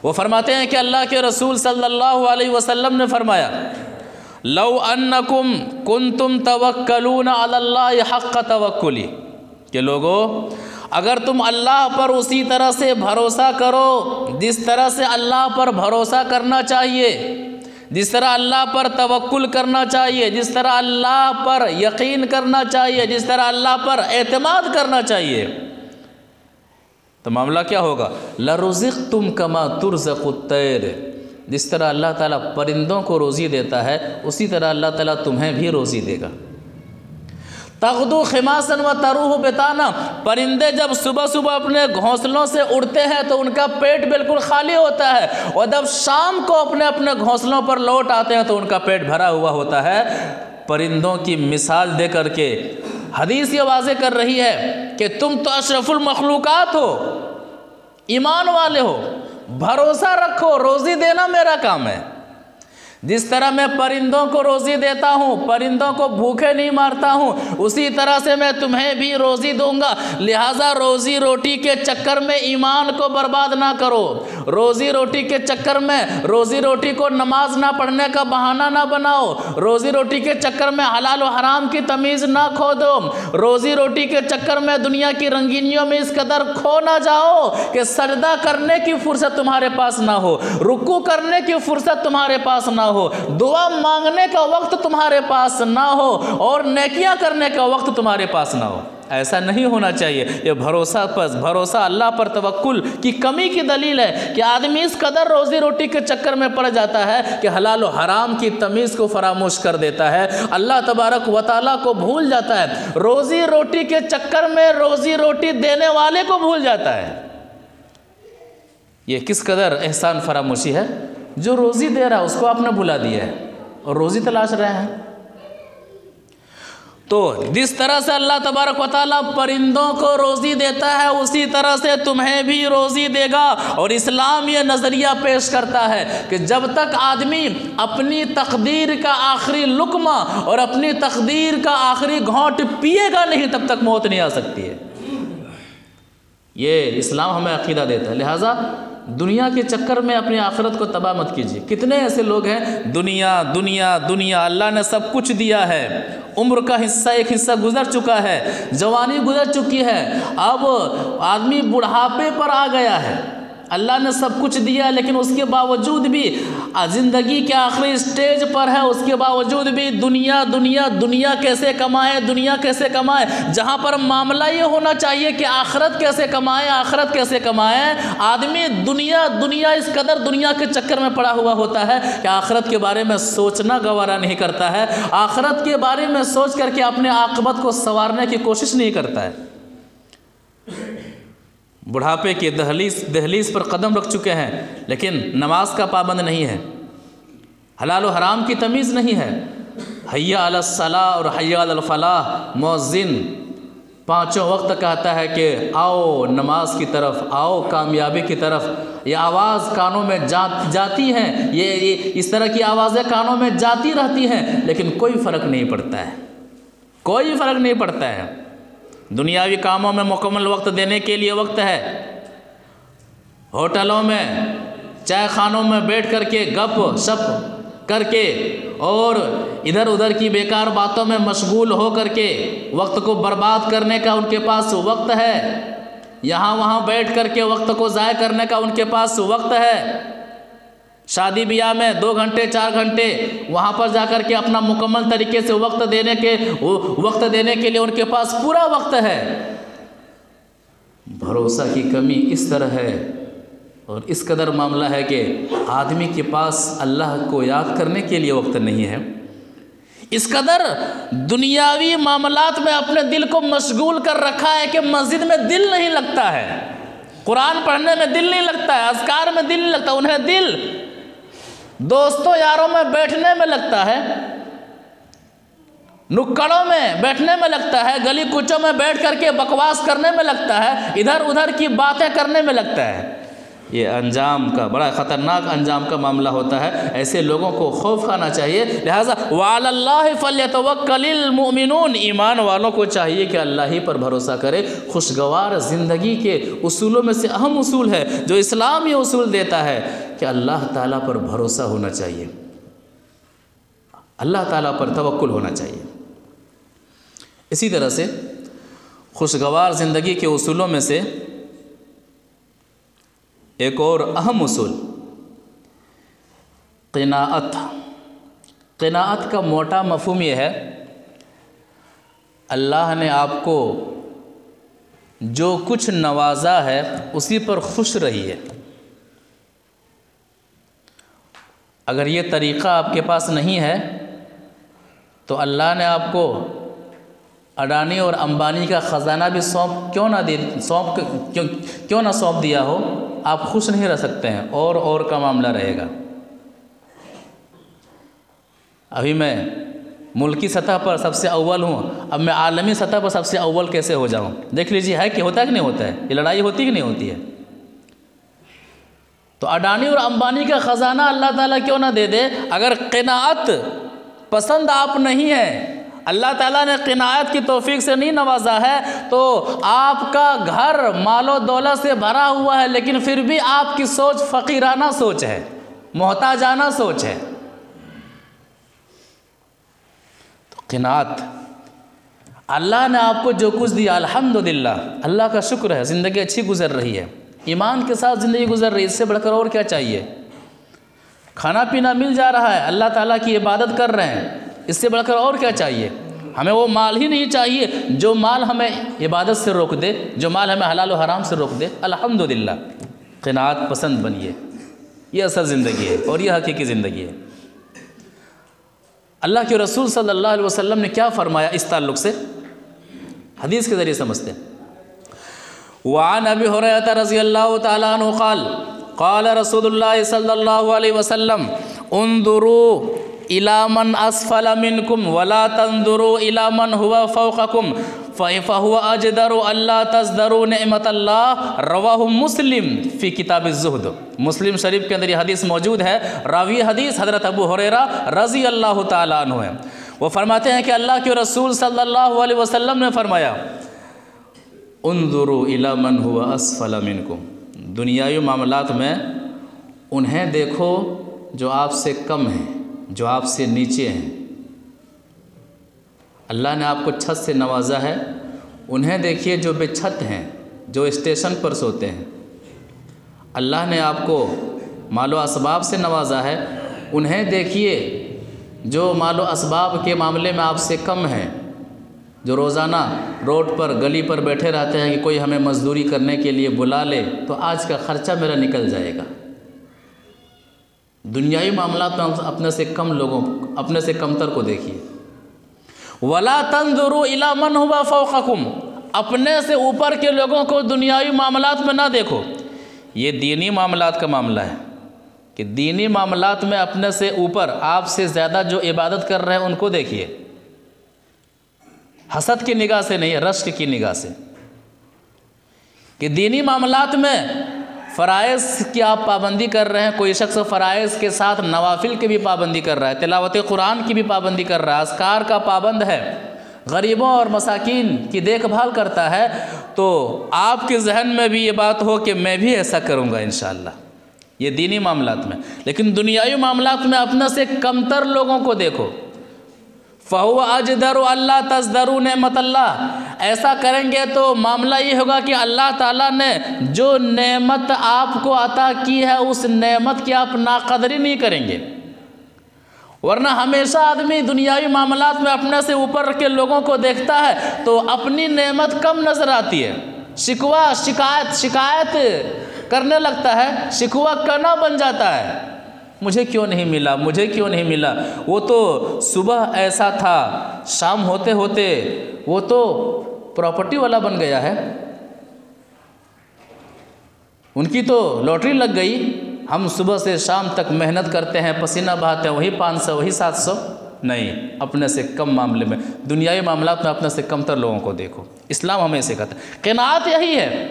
وہ فرماتے ہیں کہ اللہ کے رسول صلی اللہ علیہ وسلم نے فرمایا لو انکم کنتم توکلون علی اللہ حق توکلہ، کہ لوگو اگر تم اللہ پر اسی طرح سے بھروسہ کرو جس طرح سے اللہ پر بھروسہ کرنا چاہیے، جس طرح اللہ پر توکل کرنا چاہیے، جس طرح اللہ پر یقین کرنا چاہیے، جس طرح اللہ پر اعتماد کرنا چاہیے، تو معاملہ کیا ہوگا؟ لَرُزِقْتُمْ كَمَا تُرْزَقُ الطَّيْرُ، جس طرح اللہ تعالیٰ پرندوں کو روزی دیتا ہے اسی طرح اللہ تعالیٰ تمہیں بھی روزی دے گا۔ تغدو خماسن و تروح بطانا، پرندے جب صبح صبح اپنے گھونسلوں سے اڑتے ہیں تو ان کا پیٹ بالکل خالی ہوتا ہے، اور جب شام کو اپنے اپنے گھونسلوں پر لوٹ آتے ہیں تو ان کا پیٹ بھرا ہوا ہوتا ہے۔ پرندوں کی مثال دے کر کے حدیث یہ واضح کر رہی ہے کہ تم تو اشرف المخلوقات ہو، ایمان والے ہو، بھروسہ رکھو، روزی دینا میرا کام ہے۔ جس طرح میں پرندوں کو روزی دیتا ہوں، پرندوں کو بھوکے نہیں مارتا ہوں، اسی طرح سے میں تمہیں بھی روزی دوں گا۔ لہٰذا روزی روٹی کے چکر میں ایمان کو برباد نہ کرو، روزی روٹی کے چکر میں روزی روٹی کو نماز نہ پڑھنے کا بہانہ نہ بناؤ، روزی روٹی کے چکر میں حلال و حرام کی تمیز نہ کھو دو، روزی روٹی کے چکر میں دنیا کی رنگینیوں میں اس قدر کھو نہ جاؤ کہ سجدہ کرنے کی فرصت تمہارے پاس نہ ہو، رکوع کرنے کی فرصت تمہارے پاس نہ ہو، دعا مانگنے کا وقت تمہارے پاس نہ ہو، اور نیکیاں کرنے کا وقت تمہارے پاس نہ ہو۔ ایسا نہیں ہونا چاہیے۔ یہ بھروسہ اللہ پر توکل کی کمی کی دلیل ہے کہ آدمی اس قدر روزی روٹی کے چکر میں پڑ جاتا ہے کہ حلال و حرام کی تمیز کو فراموش کر دیتا ہے، اللہ تبارک و تعالیٰ کو بھول جاتا ہے، روزی روٹی کے چکر میں روزی روٹی دینے والے کو بھول جاتا ہے۔ یہ کس قدر احسان فراموشی ہے؟ جو روزی دے رہا ہے اس کو آپ نے بھلا دیا ہے اور روزی تلاش رہے ہیں۔ تو جس طرح سے اللہ تبارک و تعالیٰ پرندوں کو روزی دیتا ہے اسی طرح سے تمہیں بھی روزی دے گا۔ اور اسلام یہ نظریہ پیش کرتا ہے کہ جب تک آدمی اپنی تقدیر کا آخری لقمہ اور اپنی تقدیر کا آخری گھونٹ پیے گا نہیں تب تک موت نہیں آ سکتی ہے۔ یہ اسلام ہمیں عقیدہ دیتا ہے۔ لہٰذا دنیا کے چکر میں اپنی آخرت کو تباہ مت کیجیے۔ کتنے ایسے لوگ ہیں دنیا دنیا دنیا، اللہ نے سب کچھ دیا ہے، عمر کا حصہ ایک حصہ گزر چکا ہے، جوانی گزر چکی ہے، اب آدمی بڑھاپے پر آ گیا ہے، اللہ نے سب کچھ دیا لیکن اس کے باوجود بھی زندگی کے آخری سٹیج پر ہے، اس کے باوجود بھی دنیا دنیا دنیا کیسے کمائے، دنیا کیسے کمائے، جہاں پر معاملہ یہ ہونا چاہیے کہ آخرت کیسے کمائے، آخرت کیسے کمائے۔ آدمی دنیا دنیا اس قدر دنیا کے چکر میں پڑا ہوا ہوتا ہے کہ آخرت کے بارے میں سوچنا گوارا نہیں کرتا ہے، آخرت کے بارے میں سوچ کر کے اپنے عاقبت کو سنوارنے کی کوشش نہیں کرتا ہے۔ بڑھاپے کے دہلیز پر قدم رکھ چکے ہیں لیکن نماز کا پابند نہیں ہے، حلال و حرام کی تمیز نہیں ہے۔ حی علی الصلاۃ اور حی علی الفلاح، مؤذن پانچوں وقت کہتا ہے کہ آؤ نماز کی طرف، آؤ کامیابی کی طرف۔ یہ آواز کانوں میں جاتی ہیں، یہ اس طرح کی آوازیں کانوں میں جاتی رہتی ہیں لیکن کوئی فرق نہیں پڑتا ہے، کوئی فرق نہیں پڑتا ہے۔ دنیاوی کاموں میں مکمل وقت دینے کے لیے وقت ہے، ہوٹلوں میں چائے خانوں میں بیٹھ کر کے گپ شپ کر کے اور ادھر ادھر کی بیکار باتوں میں مشغول ہو کر کے وقت کو برباد کرنے کا ان کے پاس وقت ہے، یہاں وہاں بیٹھ کر کے وقت کو ضائع کرنے کا ان کے پاس وقت ہے، شادی بیاہ میں 2 گھنٹے 4 گھنٹے وہاں پر جا کر کے اپنا مکمل طریقے سے وقت دینے کے لیے ان کے پاس پورا وقت ہے۔ بھروسہ کی کمی اس طرح ہے اور اس قدر معاملہ ہے کہ آدمی کے پاس اللہ کو یاد کرنے کے لیے وقت نہیں ہے، اس قدر دنیاوی معاملات میں اپنے دل کو مشغول کر رکھا ہے کہ مسجد میں دل نہیں لگتا ہے، قرآن پڑھنے میں دل نہیں لگتا ہے، اذکار میں دل نہیں لگتا، انہیں دل دوستوں یاروں میں بیٹھنے میں لگتا ہے، نکڑوں میں بیٹھنے میں لگتا ہے، گلی کوچوں میں بیٹھ کر کے بکواس کرنے میں لگتا ہے، ادھر ادھر کی باتیں کرنے میں لگتا ہے۔ یہ انجام کا بڑا خطرناک انجام کا معاملہ ہوتا ہے، ایسے لوگوں کو خوف کھانا چاہیے۔ لہٰذا وَعَلَى اللَّهِ فَلْيَتَوَكَّلِ الْمُؤْمِنُونَ، ایمان والوں کو چاہیے کہ اللہ ہی پر بھروسہ کرے۔ خوشگوار زندگی کے اصولوں میں سے اہم اصول ہے جو اسلام یہ اصول دیتا ہے کہ اللہ تعالیٰ پر بھروسہ ہونا چاہیے، اللہ تعالیٰ پر توکل ہونا چاہیے۔ اسی طرح سے خوشگوار زندگی کے اصولوں میں سے ایک اور اہم اصول قناعت۔ قناعت کا موٹا مفہوم یہ ہے، اللہ نے آپ کو جو کچھ نوازا ہے اسی پر خوش رہیے۔ اگر یہ طریقہ آپ کے پاس نہیں ہے تو اللہ نے آپ کو اڈانی اور امبانی کا خزانہ بھی کیوں نہ سونپ دیا ہو، آپ خوش نہیں رہ سکتے ہیں، اور کا معاملہ رہے گا۔ ابھی میں ملکی سطح پر سب سے اول ہوں، اب میں عالمی سطح پر سب سے اول کیسے ہو جاؤں؟ دیکھ لیجیے ہے کہ ہوتا ہے کہ نہیں ہوتا ہے، یہ لڑائی ہوتی کہ نہیں ہوتی ہے؟ تو اڈانی اور امبانی کا خزانہ اللہ تعالیٰ کیوں نہ دے دے؟ اگر قناعت پسند آپ نہیں ہے، اللہ تعالیٰ نے قناعت کی توفیق سے نہیں نوازا ہے، تو آپ کا گھر مال و دولت سے بھرا ہوا ہے لیکن پھر بھی آپ کی سوچ فقیرانہ سوچ ہے، محتاجانہ سوچ ہے۔ تو قناعت، اللہ نے آپ کو جو کچھ دیا الحمدللہ، اللہ کا شکر ہے، زندگی اچھی گزر رہی ہے، ایمان کے ساتھ زندگی گزر رہی ہے، اس سے بڑھ کر اور کیا چاہیے؟ کھانا پینا مل جا رہا ہے، اللہ تعالیٰ کی عبادت کر رہے ہیں، اس سے بڑھ کر اور کیا چاہیے؟ ہمیں وہ مال ہی نہیں چاہیے جو مال ہمیں عبادت سے روک دے، جو مال ہمیں حلال و حرام سے روک دے۔ الحمدللہ، قناعت پسند بنیے، یہ اصل زندگی ہے اور یہ حقیقی زندگی ہے۔ اللہ کے رسول صلی اللہ علیہ وسلم نے کیا فرمایا اس تعلق سے؟ حدیث کے ذریعے سمجھتے ہیں۔ وعن ابی ہریرہ رضی اللہ تعالی عنہ قال قال رسول اللہ صلی اللہ علیہ وسلم انظروا إلى من أسفل منكم ولا تنظروا إلى من هو فوقكم فهو أجدر ألا تزدروا نعمة الله، رواہ مسلم فی کتاب الزہد۔ مسلم شریف کے اندر یہ حدیث موجود ہے، راوی حدیث حضرت ابو ہریرہ رضی اللہ تعالیٰ عنہ ہے۔ وہ فرماتے ہیں کہ اللہ کے رسول صلی اللہ علیہ وسلم نے فرمایا انظروا إلى من هو أسفل منكم، دنیاوی معاملات میں انہیں دیکھو جو آپ سے کم ہیں، جو آپ سے نیچے ہیں۔ اللہ نے آپ کو چھت سے نوازا ہے، انہیں دیکھیے جو بے چھت ہیں، جو اسٹیشن پر سوتے ہیں۔ اللہ نے آپ کو مال و اسباب سے نوازا ہے، انہیں دیکھیے جو مال و اسباب کے معاملے میں آپ سے کم ہیں، جو روزانہ روڈ پر گلی پر بیٹھے رہتے ہیں کہ کوئی ہمیں مزدوری کرنے کے لیے بلا لے تو آج کا خرچہ میرا نکل جائے گا۔ دنیائی معاملات میں اپنے سے کم لوگوں، اپنے سے کمتر کو دیکھیے۔ وَلَا تَنظُرُوا إِلَى مَنْ هُوَ فَوْقَكُمْ، اپنے سے اوپر کے لوگوں کو دنیاوی معاملات میں نہ دیکھو۔ یہ دینی معاملات کا معاملہ ہے کہ دینی معاملات میں اپنے سے اوپر، آپ سے زیادہ جو عبادت کر رہے ہیں ان کو دیکھیے، حسد کی نگاہ سے نہیں، رشک کی نگاہ سے۔ کہ دینی معاملات میں فرائض کی آپ پابندی کر رہے ہیں، کوئی شخص فرائض کے ساتھ نوافل کی بھی پابندی کر رہا ہے، تلاوت قرآن کی بھی پابندی کر رہا ہے، اذکار کا پابند ہے، غریبوں اور مساکین کی دیکھ بھال کرتا ہے، تو آپ کے ذہن میں بھی یہ بات ہو کہ میں بھی ایسا کروں گا انشاءاللہ۔ یہ دینی معاملات میں۔ لیکن دنیاوی معاملات میں اپنے سے کمتر لوگوں کو دیکھو۔ فَهُوَ أَجْدَرُ أَلَّا تَزْدَرُوا نِعْمَةَ اللَّهِ، ایسا کریں گے تو معاملہ یہ ہوگا کہ اللہ تعالیٰ نے جو نعمت آپ کو عطا کی ہے اس نعمت کی آپ ناقدری نہیں کریں گے۔ ورنہ ہمیشہ آدمی دنیاوی معاملات میں اپنے سے اوپر کے لوگوں کو دیکھتا ہے تو اپنی نعمت کم نظر آتی ہے، شکایت کرنے لگتا ہے، شکوہ کرنا بن جاتا ہے۔ مجھے کیوں نہیں ملا، مجھے کیوں نہیں ملا؟ وہ تو صبح ایسا تھا، شام ہوتے ہوتے وہ تو پراپرٹی والا بن گیا ہے، ان کی تو لاٹری لگ گئی۔ ہم صبح سے شام تک محنت کرتے ہیں، پسینہ بہاتے ہیں، وہی 500 وہی 700، نہیں، اپنے سے کم معاملے میں، دنیاوی معاملات میں اپنے سے کم تر لوگوں کو دیکھو۔ اسلام ہمیں سکھاتا ہے، قناعت یہی ہے۔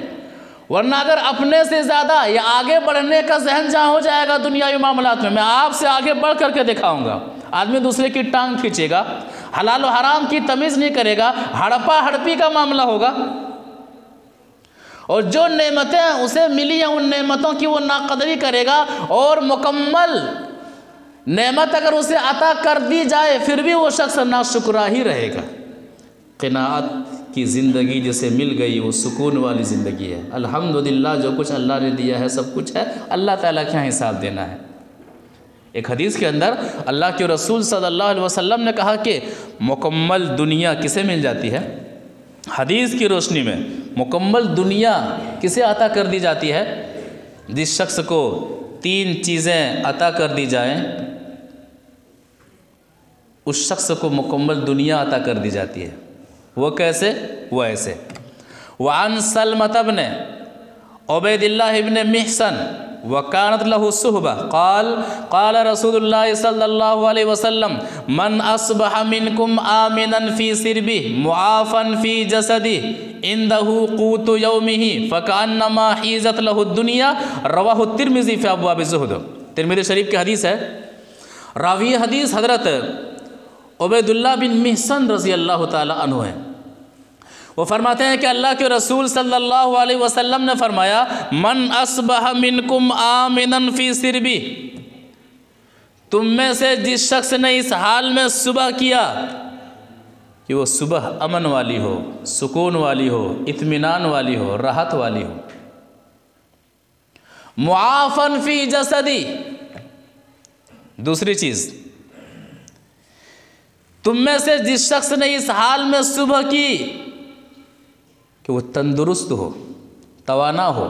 ورنہ اگر اپنے سے زیادہ یا آگے بڑھنے کا ذہن جہاں ہو جائے گا دنیاوی معاملات میں آپ سے آگے بڑھ کر کے دکھاؤں گا، آدمی دوسرے کی ٹانگ کھینچے گا، حلال و حرام کی تمیز نہیں کرے گا، ہڑپا ہڑپی کا معاملہ ہوگا، اور جو نعمتیں اسے ملی ہیں ان نعمتوں کی وہ ناقدری کرے گا، اور مکمل نعمت اگر اسے عطا کر دی جائے پھر بھی وہ شخص ناشکرا ہی رہے گا۔ قناعت کی زندگی جسے مل گئی وہ سکون والی زندگی ہے۔ الحمدللہ جو کچھ اللہ نے دیا ہے سب کچھ ہے، اللہ تعالیٰ کے یہاں حساب دینا ہے۔ ایک حدیث کے اندر اللہ کے رسول صلی اللہ علیہ وسلم نے کہا کہ مکمل دنیا کسے مل جاتی ہے؟ حدیث کی روشنی میں مکمل دنیا کسے عطا کر دی جاتی ہے؟ جس شخص کو 3 چیزیں عطا کر دی جائیں اس شخص کو مکمل دنیا عطا کر دی جاتی ہے۔ وہ کیسے؟ وہ ایسے، وعن سلمة بن عبید اللہ ابن محسن وکانت له صحبہ قال رسول اللہ صلی اللہ علیہ وسلم من اصبح منکم آمنا فی سربہ معافا فی جسدہ عنده قوت یومہ فکأنما حیزت له الدنیا، رواہ الترمذی فی ابواب الزہد۔ ترمذی شریف کی حدیث ہے، راوی حدیث حضرت عبید اللہ بن محسن رضی اللہ تعالی عنہ ہیں۔ وہ فرماتے ہیں کہ اللہ کے رسول صلی اللہ علیہ وسلم نے فرمایا من اصبح منکم آمنا فی سربی، تم میں سے جس شخص نے اس حال میں صبح کیا کہ وہ صبح امن والی ہو، سکون والی ہو، اطمینان والی ہو، راحت والی ہو، معافن فی جسدی، دوسری چیز تم میں سے جس شخص نے اس حال میں صبح کی کہ وہ تندرست ہو، توانا ہو،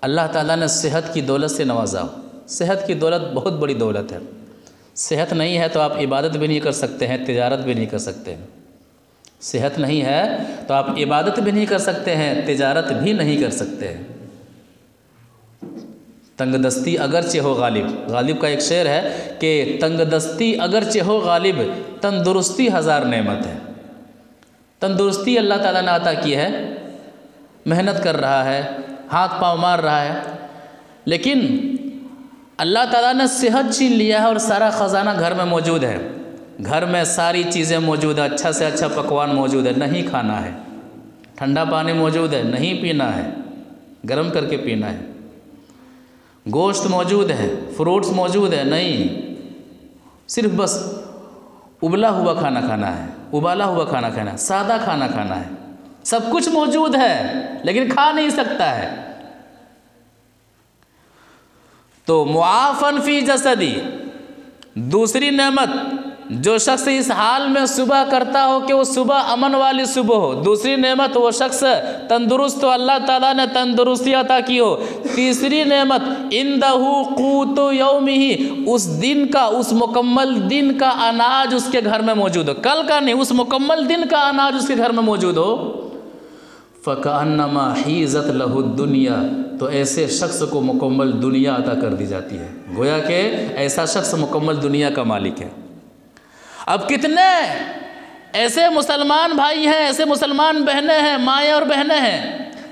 اللہ تعالیٰ نے صحت کی دولت سے نوازا ہو۔ صحت کی دولت بہت بڑی دولت ہے، صحت نہیں ہے تو آپ عبادت بھی نہیں کر سکتے ہیں، تجارت بھی نہیں کر سکتے ہیں۔ صحت نہیں ہے تو آپ عبادت بھی نہیں کر سکتے ہیں، تجارت بھی نہیں کر سکتے ہیں۔ تنگ دستی اگرچہ ہو غالب، غالب کا ایک شعر ہے کہ تنگ دستی اگرچہ ہو غالب تندرستی ہزار نعمت ہے۔ تندرستی اللہ تعالیٰ نے عطا کی ہے، محنت کر رہا ہے، ہاتھ پاؤں مار رہا ہے، لیکن اللہ تعالیٰ نے صحت چھین لیا ہے اور سارا خزانہ گھر میں موجود ہے، گھر میں ساری چیزیں موجود ہیں، اچھا سے اچھا پکوان موجود ہے، نہیں کھانا ہے، ٹھنڈا پانی موجود ہے، نہیں پینا ہے، گرم کر کے پینا ہے، گوشت موجود ہے، فروٹس موجود ہے، نہیں، صرف بس ابلا ہوا کھانا کھانا ہے، ابالا ہوا کھانا کھانا ہے، سادہ کھانا کھانا ہے، سب کچھ موجود ہے لیکن کھا نہیں سکتا ہے۔ تو معافن فی جسدی، دوسری نعمت جو شخص اس حال میں صبح کرتا ہو کہ وہ صبح امن والی صبح ہو، دوسری نعمت وہ شخص تندرست ہو، اللہ تعالیٰ نے تندرستی عطا کی ہو، تیسری نعمت عنده قوت یومہ، اس دن کا، اس مکمل دن کا اناج اس کے گھر میں موجود ہو، کل کا نہیں، اس مکمل دن کا اناج اس کے گھر میں موجود ہو۔ فَكَأَنَّمَا حِيزَتْ لَهُ الدُّنْيَا، تو ایسے شخص کو مکمل دنیا عطا کر دی جاتی ہے، گویا کہ ایسا شخص مکمل دنیا کا مالک ہے۔ اب کتنے ایسے مسلمان بھائی ہیں، ایسے مسلمان بہنیں ہیں، مائیں اور بہنیں ہیں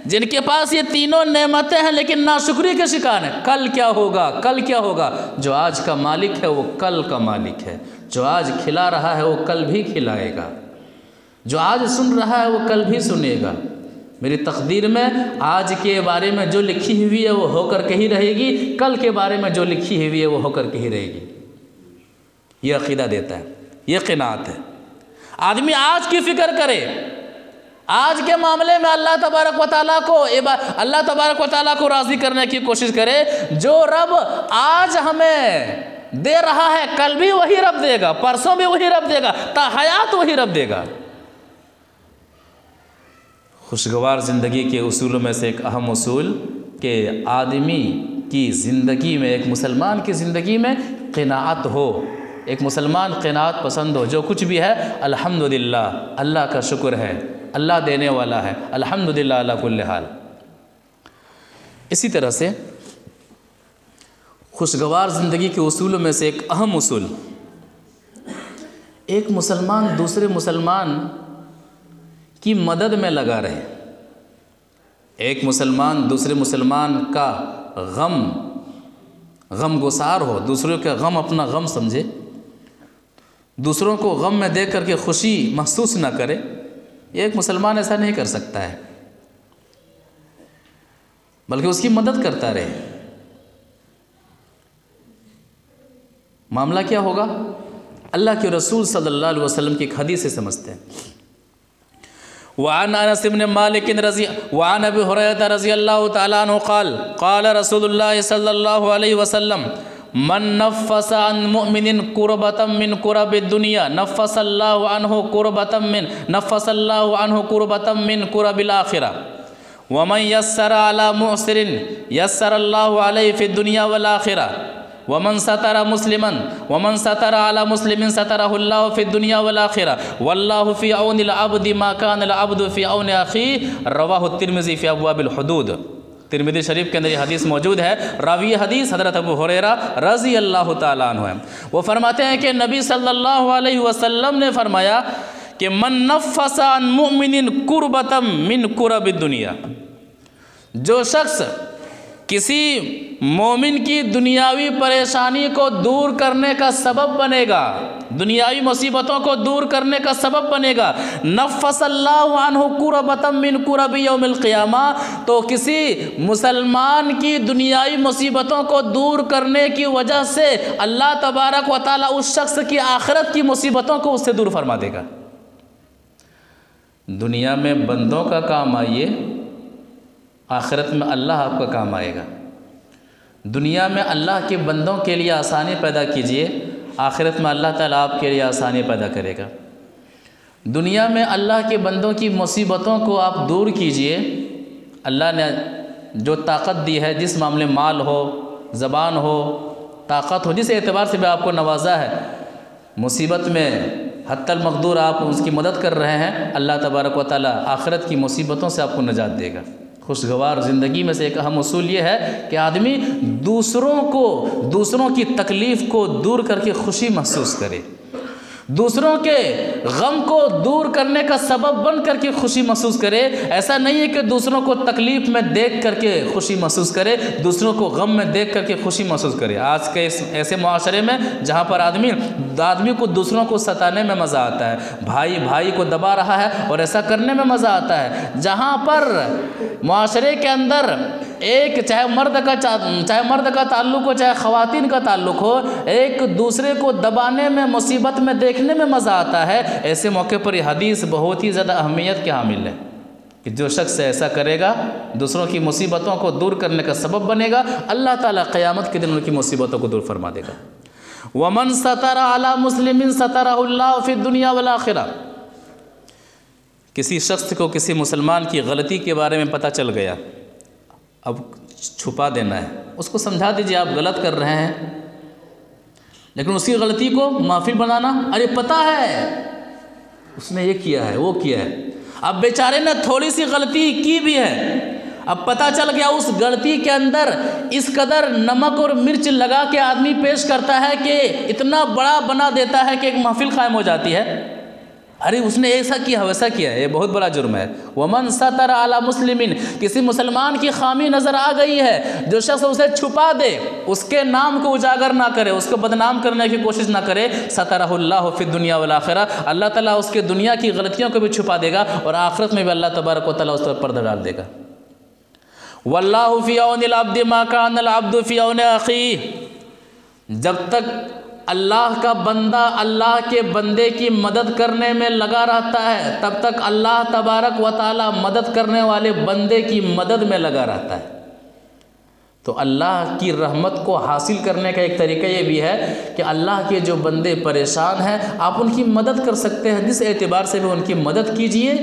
جن کے پاس یہ تینوں نعمتیں ہیں لیکن ناشکری کے شکار ہیں۔ کل کیا ہوگا، کل کیا ہوگا؟ جو آج کا مالک ہے وہ کل کا مالک ہے، جو آج کھلا رہا ہے وہ کل بھی کھلائے گا، جو آج سن رہا ہے وہ کل بھی سنے گا۔ میری تقدیر میں آج کے بارے میں جو لکھی ہوئی ہے وہ ہو کر کے ہی رہے گی، کل کے بارے میں جو لکھی ہوئی ہے وہ ہو کر کے ہی رہے گی۔ یہ عقیدہ دیتا ہے، یہ قناعت ہے۔ آدمی آج کی فکر کرے، آج کے معاملے میں اللہ تبارک و تعالیٰ کو راضی کرنے کی کوشش کرے۔ جو رب آج ہمیں دے رہا ہے کل بھی وہی رب دے گا، پرسوں بھی وہی رب دے گا، تا حیات وہی رب دے گا۔ خوشگوار زندگی کے اصولوں میں سے ایک اہم اصول کہ آدمی کی زندگی میں، ایک مسلمان کی زندگی میں قناعت ہو، ایک مسلمان قناعت پسند ہو، جو کچھ بھی ہے الحمدللہ، اللہ کا شکر ہے، اللہ دینے والا ہے، الحمدللہ علی کل حال۔ اسی طرح سے خوشگوار زندگی کے اصولوں میں سے ایک اہم اصول، ایک مسلمان دوسرے مسلمان کی مدد میں لگا رہے، ایک مسلمان دوسرے مسلمان کا غم گسار ہو، دوسروں کا غم اپنا غم سمجھے، دوسروں کو غم میں دیکھ کر کے خوشی محسوس نہ کرے۔ ایک مسلمان ایسا نہیں کر سکتا ہے، بلکہ اس کی مدد کرتا رہے۔ معاملہ کیا ہوگا؟ اللہ کے رسول صلی اللہ علیہ وسلم کی ایک حدیث سے سمجھتے ہیں۔ وعن انس بن مالک وعن ابی ہریرہ رضی اللہ تعالی عنہ قال قال رسول اللہ صلی اللہ علیہ وسلم من نفس عن مؤمن کربۃ من کرب الدنیا نفس اللہ عنہ کربۃ من کرب الآخرہ ومن یسر علی معسر یسر اللہ علیہ فی الدنیا والآخرہ ومن ستر علی مسلم سترہ اللہ فی الدنیا والآخرہ واللہ فی عون العبد ما کان العبد فی عون اخیہ رواہ الترمذی فی ابواب الحدود۔ ترمذی شریف کے اندر یہ حدیث موجود ہے۔ راوی حدیث حضرت ابو ہریرہ رضی اللہ تعالیٰ عنہ ہیں۔ وہ فرماتے ہیں کہ نبی صلی اللہ علیہ وسلم نے فرمایا کہ من نفس عن مؤمن کربۃ من کرب الدنیا، جو شخص کسی مومن کی دنیاوی پریشانی کو دور کرنے کا سبب بنے گا، دنیاوی مصیبتوں کو دور کرنے کا سبب بنے گا، نفس اللہ عنہ کربۃ من کرب یوم القیامہ، تو کسی مسلمان کی دنیاوی مصیبتوں کو دور کرنے کی وجہ سے اللہ تبارک و تعالیٰ اس شخص کی آخرت کی مصیبتوں کو اس سے دور فرما دے گا۔ دنیا میں بندوں کا کام آئیے، آخرت میں اللہ آپ کا کام آئے گا۔ دنیا میں اللہ کے بندوں کے لیے آسانی پیدا کیجئے، آخرت میں اللہ تعالیٰ آپ کے لیے آسانی پیدا کرے گا۔ دنیا میں اللہ کے بندوں کی مصیبتوں کو آپ دور کیجئے، اللہ نے جو طاقت دی ہے، جس معاملے مال ہو، زبان ہو، طاقت ہو، جس اعتبار سے بھی آپ کو نوازا ہے، مصیبت میں حتی المقدور آپ اس کی مدد کر رہے ہیں، اللہ تبارک و تعالیٰ آخرت کی مصیبتوں سے آپ کو نجات دے گا۔ خوشگوار زندگی میں سے ایک اہم اصول یہ ہے کہ آدمی دوسروں کی تکلیف کو دور کر کے خوشی محسوس کرے، دوسروں کے غم کو دور کرنے کا سبب بن کر کے خوشی محسوس کرے۔ ایسا نہیں ہے کہ دوسروں کو تکلیف میں دیکھ کر کے خوشی محسوس کرے، دوسروں کو غم میں دیکھ کر کے خوشی محسوس کرے۔ آج کے اس ایسے معاشرے میں جہاں پر آدمی کو دوسروں کو ستانے میں مزہ آتا ہے، بھائی کو دبا رہا ہے اور ایسا کرنے میں مزہ آتا ہے، جہاں پر معاشرے کے اندر ایک چاہے مرد کا تعلق ہو، چاہے خواتین کا تعلق ہو، ایک دوسرے کو دبانے میں، مصیبت میں دیکھنے میں مزہ آتا ہے۔ ایسے موقع پر یہ حدیث بہت ہی زیادہ اہمیت کے حامل ہے کہ جو شخص ایسا کرے گا، دوسروں کی مصیبتوں کو دور کرنے کا سبب بنے گا، اللہ تعالیٰ قیامت کے دن ان کی مصیبتوں کو دور فرما دے گا۔ وَمَن سَتَرَ عَلَى مُسْلِمٍ سَتَرَهُ اللَّهُ فِي الدُّنْيَا وَالْآخِرَةِ، کسی شخص کو کسی مسلمان کی غلطی کے بارے میں پتہ چل گیا، اب چھپا دینا ہے، اس کو سمجھا دیجئے آپ غلط کر رہے ہیں، لیکن اس کی غلطی کو معافی بنانا، ارے پتہ ہے اس نے یہ کیا ہے، وہ کیا ہے، اب بیچارے نے تھوڑی سی غلطی کی بھی ہے، اب پتہ چل گیا اس غلطی کے اندر اس قدر نمک اور مرچ لگا کے آدمی پیش کرتا ہے کہ اتنا بڑا بنا دیتا ہے کہ ایک محفل قائم ہو جاتی ہے، ارے اس نے ایسا کیا ویسا کیا ہے، یہ بہت بڑا جرم ہے۔ وَمَن سَتَرَ عَلَى مُسْلِمٍ، کسی مسلمان کی خامی نظر آ گئی ہے، جو شخص اسے چھپا دے، اس کے نام کو اجاگر نہ کرے، اس کو بدنام کرنے کی کوشش نہ کرے، سَتَرَهُ اللَّهُ فِي الدُّنْيَا وَالْآخِرَةِ، اللہ تعالیٰ اس کے دنیا کی غلطیوں کو بھی چھپا دے گا اور آخرت میں بھی اللہ تبارک و تعالیٰ اس پر پردہ ڈال دے گا۔ وَاللَّهُ فِي عَوْنِ الْعَبْدِ مَا كَانَ الْعَبْدُ فِي عَوْنِ أَخِيهِ، جب تک اللہ کا بندہ اللہ کے بندے کی مدد کرنے میں لگا رہتا ہے، تب تک اللہ تبارک و تعالی مدد کرنے والے بندے کی مدد میں لگا رہتا ہے۔ تو اللہ کی رحمت کو حاصل کرنے کا ایک طریقہ یہ بھی ہے کہ اللہ کے جو بندے پریشان ہیں، آپ ان کی مدد کر سکتے ہیں، جس اعتبار سے بھی ان کی مدد کیجئے،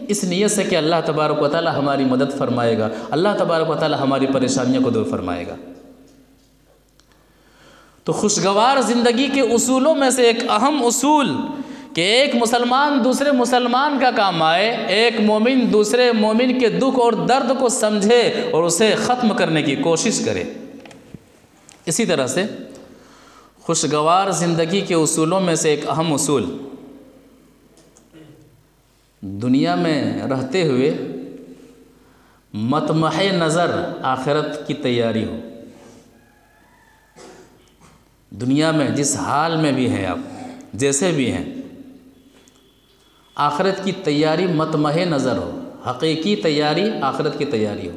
اس نیت سے کہ اللہ تبارک و تعالی ہماری مدد فرمائے گا، اللہ تبارک و تعالی ہماری پریشانیوں کو دور فرمائے گا۔ تو خوشگوار زندگی کے اصولوں میں سے ایک اہم اصول کہ ایک مسلمان دوسرے مسلمان کا کام آئے، ایک مومن دوسرے مومن کے دکھ اور درد کو سمجھے اور اسے ختم کرنے کی کوشش کرے۔ اسی طرح سے خوشگوار زندگی کے اصولوں میں سے ایک اہم اصول دنیا میں رہتے ہوئے مطمح نظر آخرت کی تیاری ہو۔ دنیا میں جس حال میں بھی ہیں آپ، جیسے بھی ہیں، آخرت کی تیاری مطمح نظر ہو، حقیقی تیاری آخرت کی تیاری ہو۔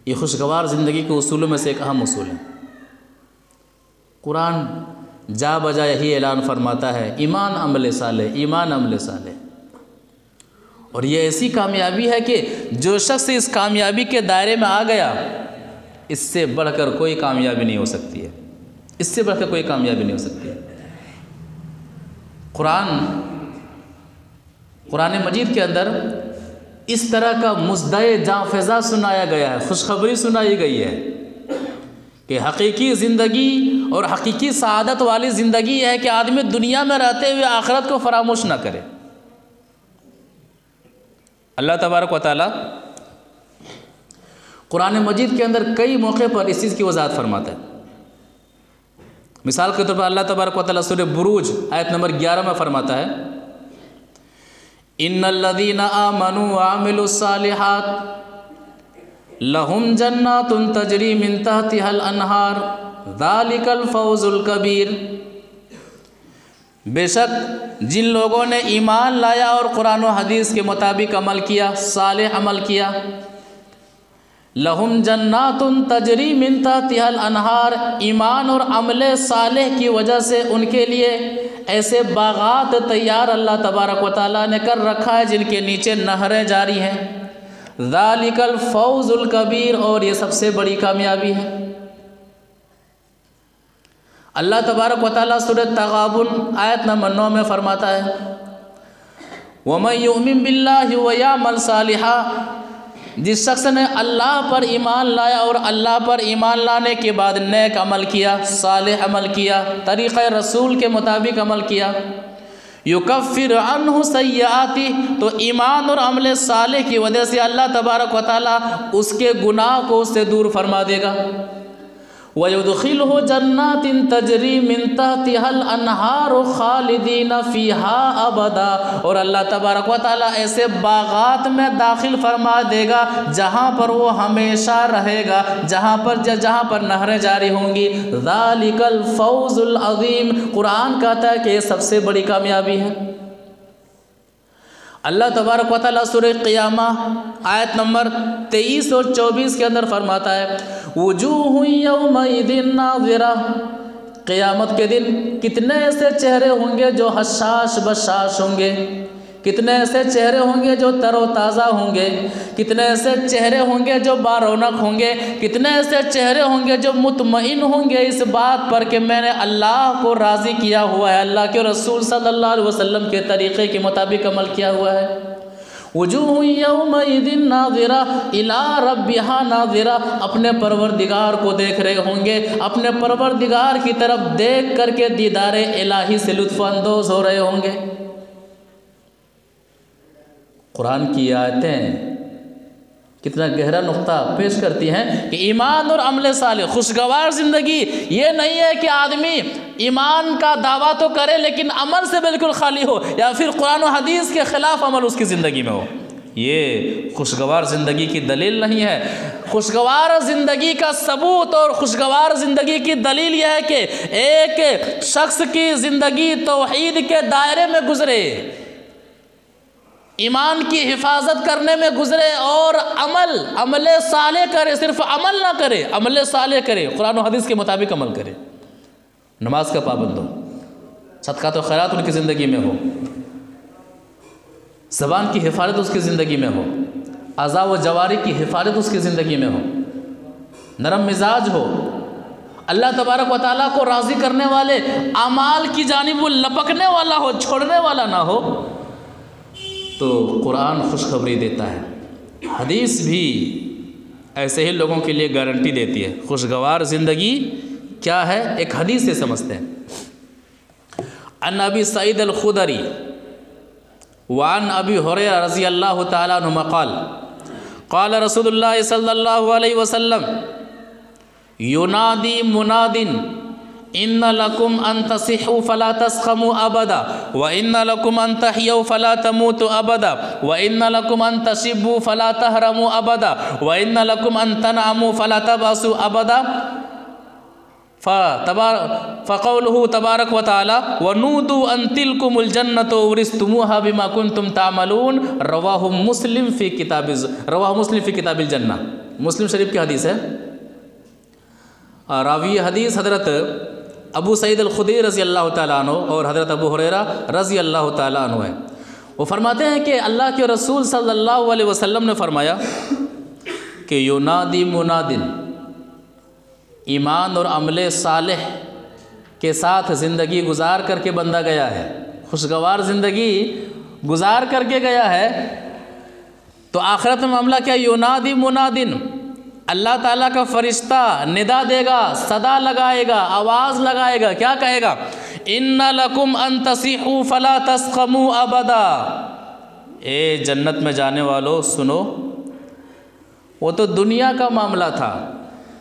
یہ خوشگوار زندگی کے اصولوں میں سے ایک اہم اصول ہے۔ قرآن جا بجا یہی اعلان فرماتا ہے، ایمان عمل صالح، ایمان عمل صالح۔ اور یہ ایسی کامیابی ہے کہ جو شخص اس کامیابی کے دائرے میں آ گیا، اس سے بڑھ کر کوئی کامیابی نہیں ہو سکتی ہے، اس سے بڑھ کر کوئی کامیابی نہیں ہو سکتی ہے۔ قرآن مجید کے اندر اس طرح کا مزدۂ جاں فضا سنایا گیا ہے، خوشخبری سنائی گئی ہے کہ حقیقی زندگی اور حقیقی سعادت والی زندگی یہ ہے کہ آدمی دنیا میں رہتے ہوئے آخرت کو فراموش نہ کرے۔ اللہ تبارک و تعالی قرآن مجید کے اندر کئی موقع پر اس چیز کی وضاحت فرماتا ہے۔ مثال کے طور پر اللہ تبارک و تعالی سورہ بروج آیت نمبر 11 میں فرماتا ہے، ان الذین آمنوا وعملوا الصالحات لہم جنات تجری من تحتها الانہار ذالک الفوز الکبیر۔ بے شک جن لوگوں نے ایمان لایا اور قرآن و حدیث کے مطابق عمل کیا، صالح عمل کیا، لہم جنات تجری من تحتها الانہار، ایمان اور عمل صالح کی وجہ سے ان کے لیے ایسے باغات تیار اللہ تبارک و تعالیٰ نے کر رکھا ہے جن کے نیچے نہریں جاری ہیں۔ ذالک الفوز الکبیر، اور یہ سب سے بڑی کامیابی ہے۔ اللہ تبارک و تعالیٰ سورہ تغابن آیت نمبر 9 میں فرماتا ہے، وَمَن يُؤْمِن بِاللَّهِ وَيَعْمَلْ صَالِحًا، جس شخص نے اللہ پر ایمان لایا اور اللہ پر ایمان لانے کے بعد نیک عمل کیا، صالح عمل کیا، طریقہ رسول کے مطابق عمل کیا، یکفر عنہ سیئاتی، تو ایمان اور عمل صالح کی وجہ سے اللہ تبارک و تعالیٰ اس کے گناہ کو اس سے دور فرما دے گا۔ وَيُدْخِلْهُ جَنَّاتٍ تَجْرِي مِن تَحْتِهَا الْأَنْهَارُ خَالِدِينَ فِيهَا أَبَدًا، اور اللہ تبارک و تعالیٰ ایسے باغات میں داخل فرما دے گا جہاں پر وہ ہمیشہ رہے گا، جہاں پر نہریں جاری ہوں گی۔ ذَلِكَ الْفَوْزُ الْعَظِيمُ، قرآن کہتا ہے کہ یہ سب سے بڑی کامیابی ہے۔ اللہ تبارک و تعالیٰ سورہ قیامہ آیت نمبر 23 اور 24 کے اندر فرماتا ہے، وجوہ یومئذ ناظرہ، قیامت کے دن کتنے ایسے چہرے ہوں گے جو حشاش بشاش ہوں گے، کتنے ایسے چہرے ہوں گے جو تر و تازہ ہوں گے، کتنے ایسے چہرے ہوں گے جو بارونق ہوں گے، کتنے ایسے چہرے ہوں گے جو مطمئن ہوں گے اس بات پر کہ میں نے اللہ کو راضی کیا ہوا ہے، اللہ کے رسول صلی اللہ علیہ وسلم کے طریقے کے مطابق عمل کیا ہوا ہے۔ وجوہ یومئذ ناظرہ الی ربہا ناظرہ، اپنے پروردگار کو دیکھ رہے ہوں گے، اپنے پروردگار کی طرف دیکھ کر کے دیدار الہی سے لطف اندوز ہو رہے ہوں گے۔ قرآن کی آیتیں کتنا گہرا نقطہ پیش کرتی ہیں کہ ایمان اور عمل صالح، خوشگوار زندگی یہ نہیں ہے کہ آدمی ایمان کا دعویٰ تو کرے لیکن عمل سے بالکل خالی ہو، یا پھر قرآن و حدیث کے خلاف عمل اس کی زندگی میں ہو۔ یہ خوشگوار زندگی کی دلیل نہیں ہے۔ خوشگوار زندگی کا ثبوت اور خوشگوار زندگی کی دلیل یہ ہے کہ ایک شخص کی زندگی توحید کے دائرے میں گزرے، ایمان کی حفاظت کرنے میں گزرے، اور عمل صالح کرے، صرف عمل نہ کرے، عمل صالح کرے، قرآن و حدیث کے مطابق عمل کرے، نماز کا پابند ہو، صدقات و خیرات ان کی زندگی میں ہو، زبان کی حفاظت اس کی زندگی میں ہو، اعضاء و جوارح کی حفاظت اس کی زندگی میں ہو، نرم مزاج ہو، اللہ تبارک و تعالیٰ کو راضی کرنے والے اعمال کی جانب وہ لپکنے والا ہو، چھوڑنے والا نہ ہو، تو قرآن خوشخبری دیتا ہے۔ حدیث بھی ایسے ہی لوگوں کے لیے گارنٹی دیتی ہے۔ خوشگوار زندگی کیا ہے؟ ایک حدیث سے سمجھتے ہیں۔ عن ابی سعید الخدری وعن ابی ہریرہ رضی اللہ تعالیٰ عنہما قال قال رسول اللہ صلی اللہ علیہ وسلم ینادی مناد ان لکم ان تصحوا فلا تسقموا ابدا وان لکم ان تحیوا فلا تموتوا ابدا وان لکم ان تشبوا فلا تحرموا ابدا وان لکم ان تنعموا فلا تبأسوا ابدا فقوله تبارک و تعالی ونودوا ان تلکم الجنۃ ورثتموها بما کنتم تعملون رواہ مسلم فی کتاب الجنہ۔ مسلم شریف کی حدیث ہے۔ راوی حدیث حضرت ابو سعید الخدری رضی اللہ تعالیٰ عنہ اور حضرت ابو ہریرہ رضی اللہ تعالیٰ عنہ ہیں۔ وہ فرماتے ہیں کہ اللہ کے رسول صلی اللہ علیہ وسلم نے فرمایا کہ ینادی منادن، ایمان اور عمل صالح کے ساتھ زندگی گزار کر کے بندہ گیا ہے، خوشگوار زندگی گزار کر کے گیا ہے، تو آخرت میں معاملہ کیا؟ ینادی منادن، اللہ تعالیٰ کا فرشتہ ندا دے گا، صدا لگائے گا، آواز لگائے گا، کیا کہے گا؟ ان لکم ان تصیحوا فلا تسقموا ابدا، اے جنت میں جانے والو سنو۔ وہ تو دنیا کا معاملہ تھا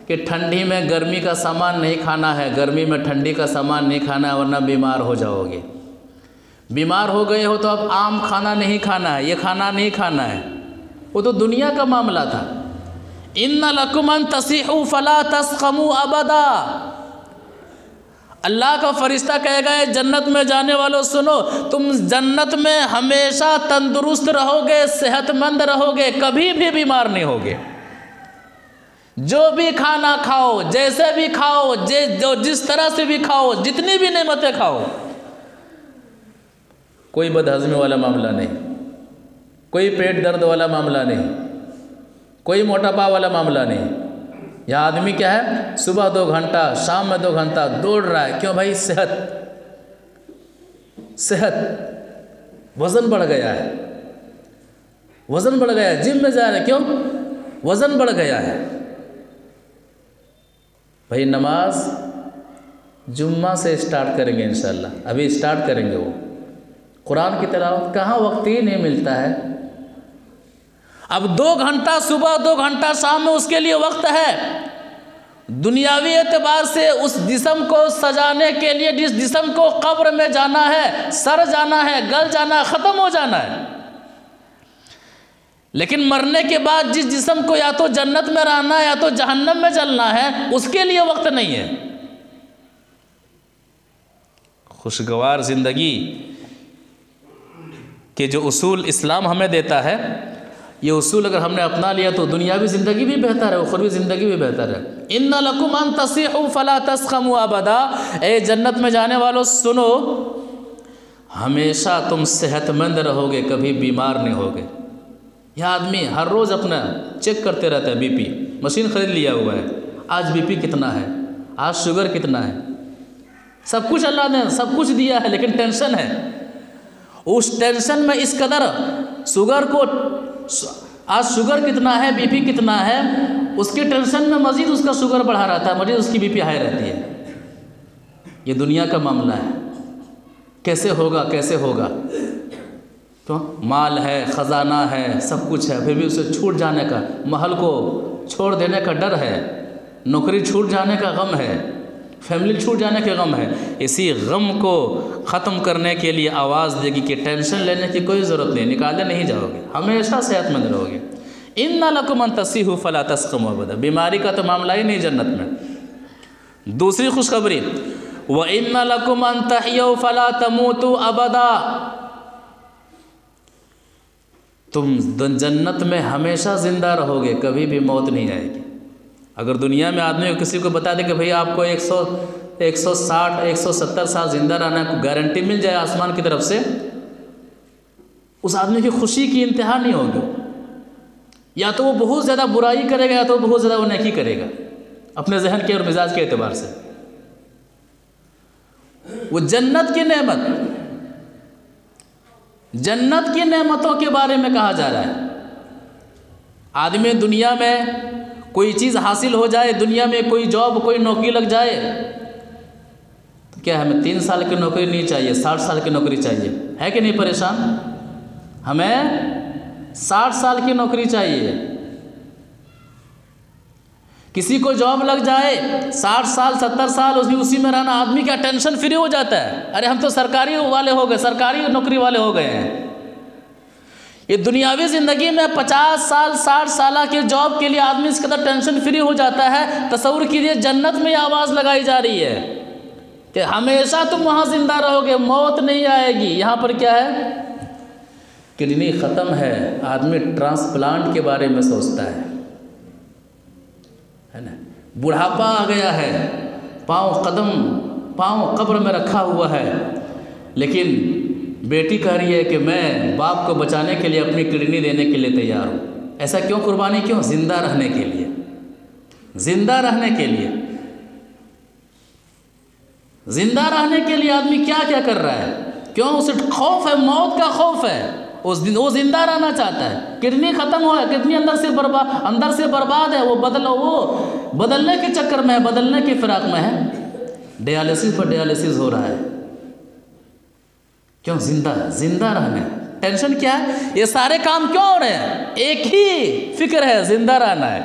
کہ ٹھنڈی میں گرمی کا سامان نہیں کھانا ہے، گرمی میں ٹھنڈی کا سامان نہیں کھانا ہے ورنہ بیمار ہو جاؤ گے۔ بیمار ہو گئے ہو تو اب عام کھانا نہیں کھانا ہے، یہ کھانا نہیں کھانا ہے، وہ تو دنیا کا معاملہ تھا۔ ان لکم ان تصیحوا فلا تسقموا ابدا، اللہ کا فرشتہ کہے گا اے جنت میں جانے والوں سنو، تم جنت میں ہمیشہ تندرست رہو گے، صحت مند رہو گے، کبھی بھی بیمار نہیں ہوگے۔ جو بھی کھانا کھاؤ، جیسے بھی کھاؤ، جس طرح سے بھی کھاؤ، جتنی بھی نعمتیں کھاؤ، کوئی بدہضمی والا معاملہ نہیں، کوئی پیٹ درد والا معاملہ نہیں، کوئی موٹاپا والا معاملہ نہیں۔ یہاں آدمی کیا ہے؟ صبح 2 گھنٹہ، شام میں 2 گھنٹہ دوڑ رہا ہے، کیوں بھائی؟ صحت، وزن بڑھ گیا ہے، وزن بڑھ گیا ہے، جم میں جا رہے ہیں، کیوں؟ وزن بڑھ گیا ہے۔ بھائی نماز جمعہ سے اسٹارٹ کریں گے انشاءاللہ، ابھی اسٹارٹ کریں گے۔ وہ قرآن کی تلاوت کہاں وقت ہی نہیں ملتا ہے۔ اب 2 گھنٹہ صبح، 2 گھنٹہ شام میں اس کے لیے وقت ہے۔ دنیاوی اعتبار سے اس جسم کو سجانے کے لیے، جس جسم کو قبر میں جانا ہے، سر جانا ہے، گل جانا ہے، ختم ہو جانا ہے، لیکن مرنے کے بعد جس جسم کو یا تو جنت میں رہنا ہے یا تو جہنم میں جلنا ہے، اس کے لیے وقت نہیں ہے۔ خوشگوار زندگی کے جو اصول اسلام ہمیں دیتا ہے، یہ اصول اگر ہم نے اپنا لیا تو دنیاوی زندگی بھی بہتر ہے، اخروی زندگی بھی بہتر ہے۔ ان لکم ان تصیحوا فلا تسقموا ابدا، اے جنت میں جانے والوں سنو، ہمیشہ تم صحت مند رہو گے، کبھی بیمار نہیں ہوگے۔ یہ آدمی ہر روز اپنا چیک کرتے رہتا ہے، بی پی مشین خرید لیا ہوا ہے، آج بی پی کتنا ہے، آج شوگر کتنا ہے، سب کچھ اللہ نے سب کچھ دیا ہے، لیکن ٹینشن ہے۔ اس ٹینشن میں اس قدر شوگر کو، آج شوگر کتنا ہے، بی پی کتنا ہے، اس کے ٹینشن میں مزید اس کا شوگر بڑھا رہتا ہے، مزید اس کی بی پی ہائی رہتی ہے۔ یہ دنیا کا معاملہ ہے، کیسے ہوگا کیسے ہوگا؟ تو مال ہے، خزانہ ہے، سب کچھ ہے، پھر بھی اسے چھوٹ جانے کا، محل کو چھوڑ دینے کا ڈر ہے، نوکری چھوٹ جانے کا غم ہے، فیملی چھوٹ جانے کا غم ہے۔ اسی غم کو ختم کرنے کے لیے آواز دے گی کہ ٹینشن لینے کی کوئی ضرورت نہیں، نکالے نہیں جاؤ گے، ہمیشہ صحت مند رہو گے۔ ان لکم ان تصیحوا فلا تسقموا ابدا، بیماری کا تو معاملہ ہی نہیں جنت میں۔ دوسری خوشخبری، وَإِنَّ لَكُمْ أَن تَحْيَوْا فَلَا تَمُوتُوا أَبَدًا، تم جنت میں ہمیشہ زندہ رہو گے، کبھی بھی موت نہیں آئے گی۔ اگر دنیا میں آدمی کو کسی کو بتا دے کہ بھئی آپ کو 160 170 سال زندہ رہنا ہے، گارنٹی مل جائے آسمان کی طرف سے، اس آدمی کی خوشی کی انتہا نہیں ہوگی۔ یا تو وہ بہت زیادہ برائی کرے گا یا تو وہ بہت زیادہ وہ نیکی کرے گا، اپنے ذہن کے اور مزاج کے اعتبار سے۔ وہ جنت کی نعمت، جنت کی نعمتوں کے بارے میں کہا جا رہا ہے۔ آدمی دنیا میں کوئی چیز حاصل ہو جائے دنیا میں، کوئی جاب کوئی نوکری لگ جائے تو کیا ہمیں 3 سال کی نوکری نہیں چاہیے، 60 سال کی نوکری چاہیے، ہے کہ نہیں پریشان؟ ہمیں 60 سال کی نوکری چاہیے۔ کسی کو جاب لگ جائے 60 سال 70 سال اسی میں رہنا، آدمی کا ٹینشن فری ہو جاتا ہے، ارے ہم تو سرکاری والے ہو گئے، سرکاری نوکری والے ہو گئے ہیں۔ یہ دنیاوی زندگی میں 50 سال 60 سالہ کے جاب کے لیے آدمی اس قدر ٹینشن فری ہو جاتا ہے۔ تصور کیجیے جنت میں یہ آواز لگائی جا رہی ہے کہ ہمیشہ تم وہاں زندہ رہو گے، موت نہیں آئے گی۔ یہاں پر کیا ہے؟ کڈنی ختم ہے، آدمی ٹرانسپلانٹ کے بارے میں سوچتا ہے نا، بڑھاپا آ گیا ہے، پاؤں قبر میں رکھا ہوا ہے، لیکن بیٹی کہہ رہی ہے کہ میں باپ کو بچانے کے لیے اپنی کڈنی دینے کے لیے تیار ہوں۔ ایسا کیوں؟ قربانی کیوں؟ زندہ رہنے کے لیے، زندہ رہنے کے لیے، زندہ رہنے کے لیے آدمی کیا کیا کر رہا ہے؟ کیوں؟ اسے خوف ہے، موت کا خوف ہے، وہ زندہ رہنا چاہتا ہے۔ کڈنی ختم ہوا ہے، کڈنی اندر سے برباد ہے، وہ بدلنے کے چکر میں ہے، بدلنے کی فراق میں ہے، ڈیالسس پر ڈیالسس ہو رہا ہے۔ کیوں؟ زندہ رہنا۔ ٹینشن کیا ہے؟ یہ سارے کام کیوں ہو رہے ہیں؟ ایک ہی فکر ہے، زندہ رہنا ہے۔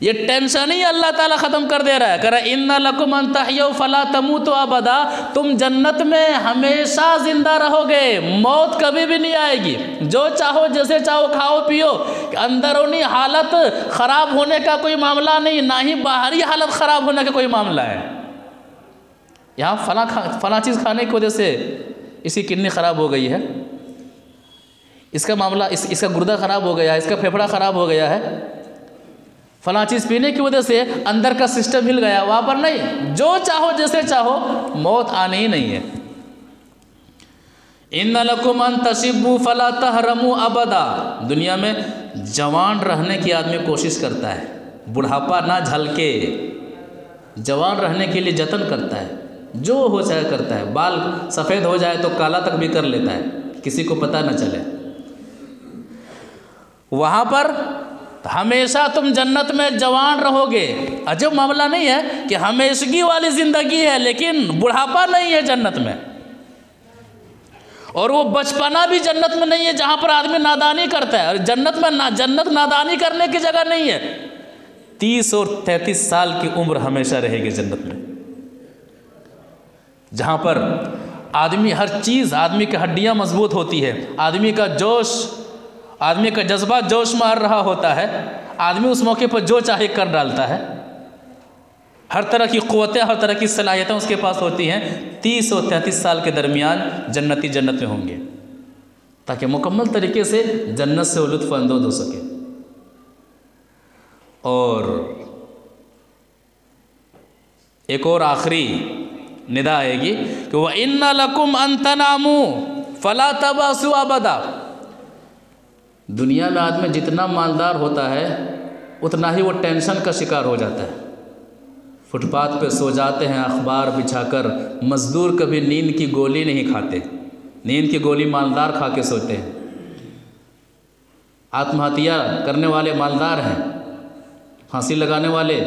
یہ ٹینشن ہی اللہ تعالیٰ ختم کر دے رہا ہے، کہہ رہا ہے اِنَّ لَكُمْ أَن تَحْيَوْا فَلَا تَمُوتُوا أَبَدًا، تم جنت میں ہمیشہ زندہ رہو گے، موت کبھی بھی نہیں آئے گی، جو چاہو جیسے چاہو کھاؤ پیو، اندرونی حالت خراب ہونے کا کوئی معاملہ نہیں، نہ ہی باہری حالت خراب ہونے کا کوئی معاملہ ہے۔ یہاں فلاں چیز کھانے کی وجہ سے اس کی کڈنی خراب ہو گئی ہے، اس کا معاملہ اس کا گردہ خراب ہو گیا ہے، اس کا پھیپھڑا خراب ہو گیا ہے، فلاں چیز پینے کی وجہ سے اندر کا سسٹم ہل گیا، وہاں پر نہیں، جو چاہو جیسے چاہو، موت آنی ہی نہیں ہے۔ اِنَّ لَكُمْ أَن تَشِبُّوا فَلَا تَحْرَمُوا أَبَدًا، دنیا میں جوان رہنے کی آدمی کوشش کرتا ہے، بڑھاپا نہ جھلکے، جوان رہنے کے لیے جتن کرتا ہے، جو ہو چاہے کرتا ہے، بال سفید ہو جائے تو کالا تک بھی کر لیتا ہے، کسی کو پتہ نہ چلے۔ وہاں پر ہمیشہ تم جنت میں جوان رہو گے۔ عجب معاملہ نہیں ہے کہ ہمیشگی والی زندگی ہے لیکن بڑھاپا نہیں ہے جنت میں، اور وہ بچپنا بھی جنت میں نہیں ہے جہاں پر آدمی نادانی کرتا ہے، اور جنت نادانی کرنے کی جگہ نہیں ہے۔ 30 اور 33 سال کی عمر ہمیشہ رہے گی جنت میں، جہاں پر آدمی ہر چیز، آدمی کی ہڈیاں مضبوط ہوتی ہے، آدمی کا جذبہ جوش مار رہا ہوتا ہے، آدمی اس موقع پر جو چاہے کر ڈالتا ہے، ہر طرح کی قوتیں، ہر طرح کی صلاحیتیں اس کے پاس ہوتی ہیں۔ 30 اور 33 سال کے درمیان جنتی جنت میں ہوں گے تاکہ مکمل طریقے سے جنت سے وہ لطف اندوز ہو سکے۔ اور ایک اور آخری ندا آئے گی کہ وَإِنَّ لَكُمْ أَن تَنَامُوا فَلَا تَبْأَسُوا أَبَدًا، دنیا میں آدمی جتنا مالدار ہوتا ہے اتنا ہی وہ ٹینشن کا شکار ہو جاتا ہے، فٹ پاتھ پہ سو جاتے ہیں اخبار بچھا کر، مزدور کبھی نیند کی گولی نہیں کھاتے، نیند کی گولی مالدار کھا کے سوتے ہیں، آتم ہتیا کرنے والے مالدار ہیں، پھانسی لگانے والے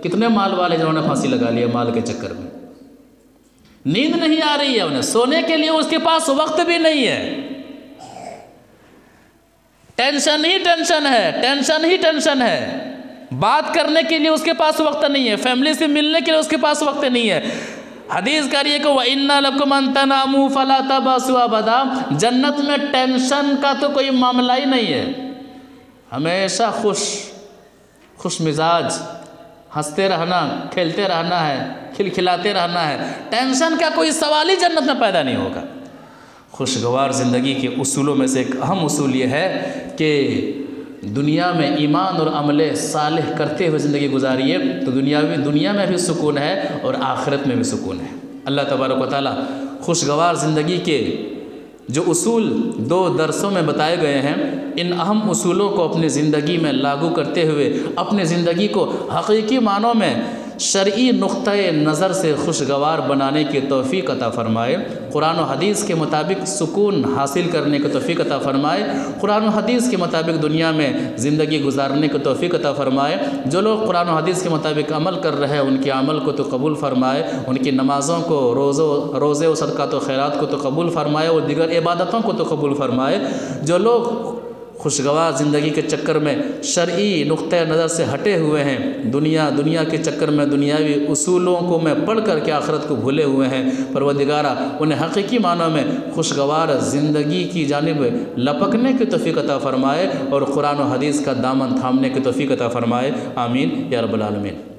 کتنے مال والے جنہوں نے پھانسی لگا لیا مال کے چکر میں، نیند نہیں آ رہی ہے انہیں، سونے کے لیے اس کے پاس وقت بھی نہیں ہے، ٹینشن ہی ٹینشن ہے، ٹینشن ہی ٹینشن ہے، بات کرنے کے لیے اس کے پاس وقت نہیں ہے، فیملی سے ملنے کے لیے اس کے پاس وقت نہیں ہے۔ حدیث کہہ رہی ہے کہ وَإِنَّ لَكُمْ أَن تَنَامُوا فَلَا تَبْأَسُوا أَبَدًا، جنت میں ٹینشن کا تو کوئی معاملہ ہی نہیں ہے، ہمیشہ خوش مزاج، ہنستے رہنا، کھیلتے رہنا ہے، کھلکھلاتے رہنا ہے، ٹینشن کا کوئی سوال ہی جنت میں پیدا نہیں ہوگا۔ خوشگوار زندگی کے اصولوں میں سے ایک اہم اصول یہ ہے کہ دنیا میں ایمان اور عمل صالح کرتے ہوئے زندگی گزاریے تو دنیا میں بھی سکون ہے اور آخرت میں بھی سکون ہے۔ اللہ تبارک و تعالیٰ خوشگوار زندگی کے جو اصول 2 درسوں میں بتائے گئے ہیں، ان اہم اصولوں کو اپنی زندگی میں لاگو کرتے ہوئے اپنی زندگی کو حقیقی معنوں میں شرعی نقطۂ نظر سے خوشگوار بنانے کی توفیق عطا فرمائے، قرآن و حدیث کے مطابق سکون حاصل کرنے کی توفیق عطا فرمائے، قرآن و حدیث کے مطابق دنیا میں زندگی گزارنے کی توفیق عطا فرمائے۔ جو لوگ قرآن و حدیث کے مطابق عمل کر رہے ہیں ان کے عمل کو تو قبول فرمائے، ان کی نمازوں کو، روزے و صدقات و خیرات کو تو قبول فرمائے اور دیگر عبادتوں کو تو قبول فرمائے۔ جو لوگ خوشگوار زندگی کے چکر میں شرعی نقطۂ نظر سے ہٹے ہوئے ہیں، دنیا کے چکر میں دنیاوی اصولوں کو میں پڑھ کر کے آخرت کو بھولے ہوئے ہیں، پروردگارہ انہیں حقیقی معنوں میں خوشگوار زندگی کی جانب لپکنے کی توفیق عطا فرمائے اور قرآن و حدیث کا دامن تھامنے کی توفیق عطا فرمائے، آمین یا رب العالمین۔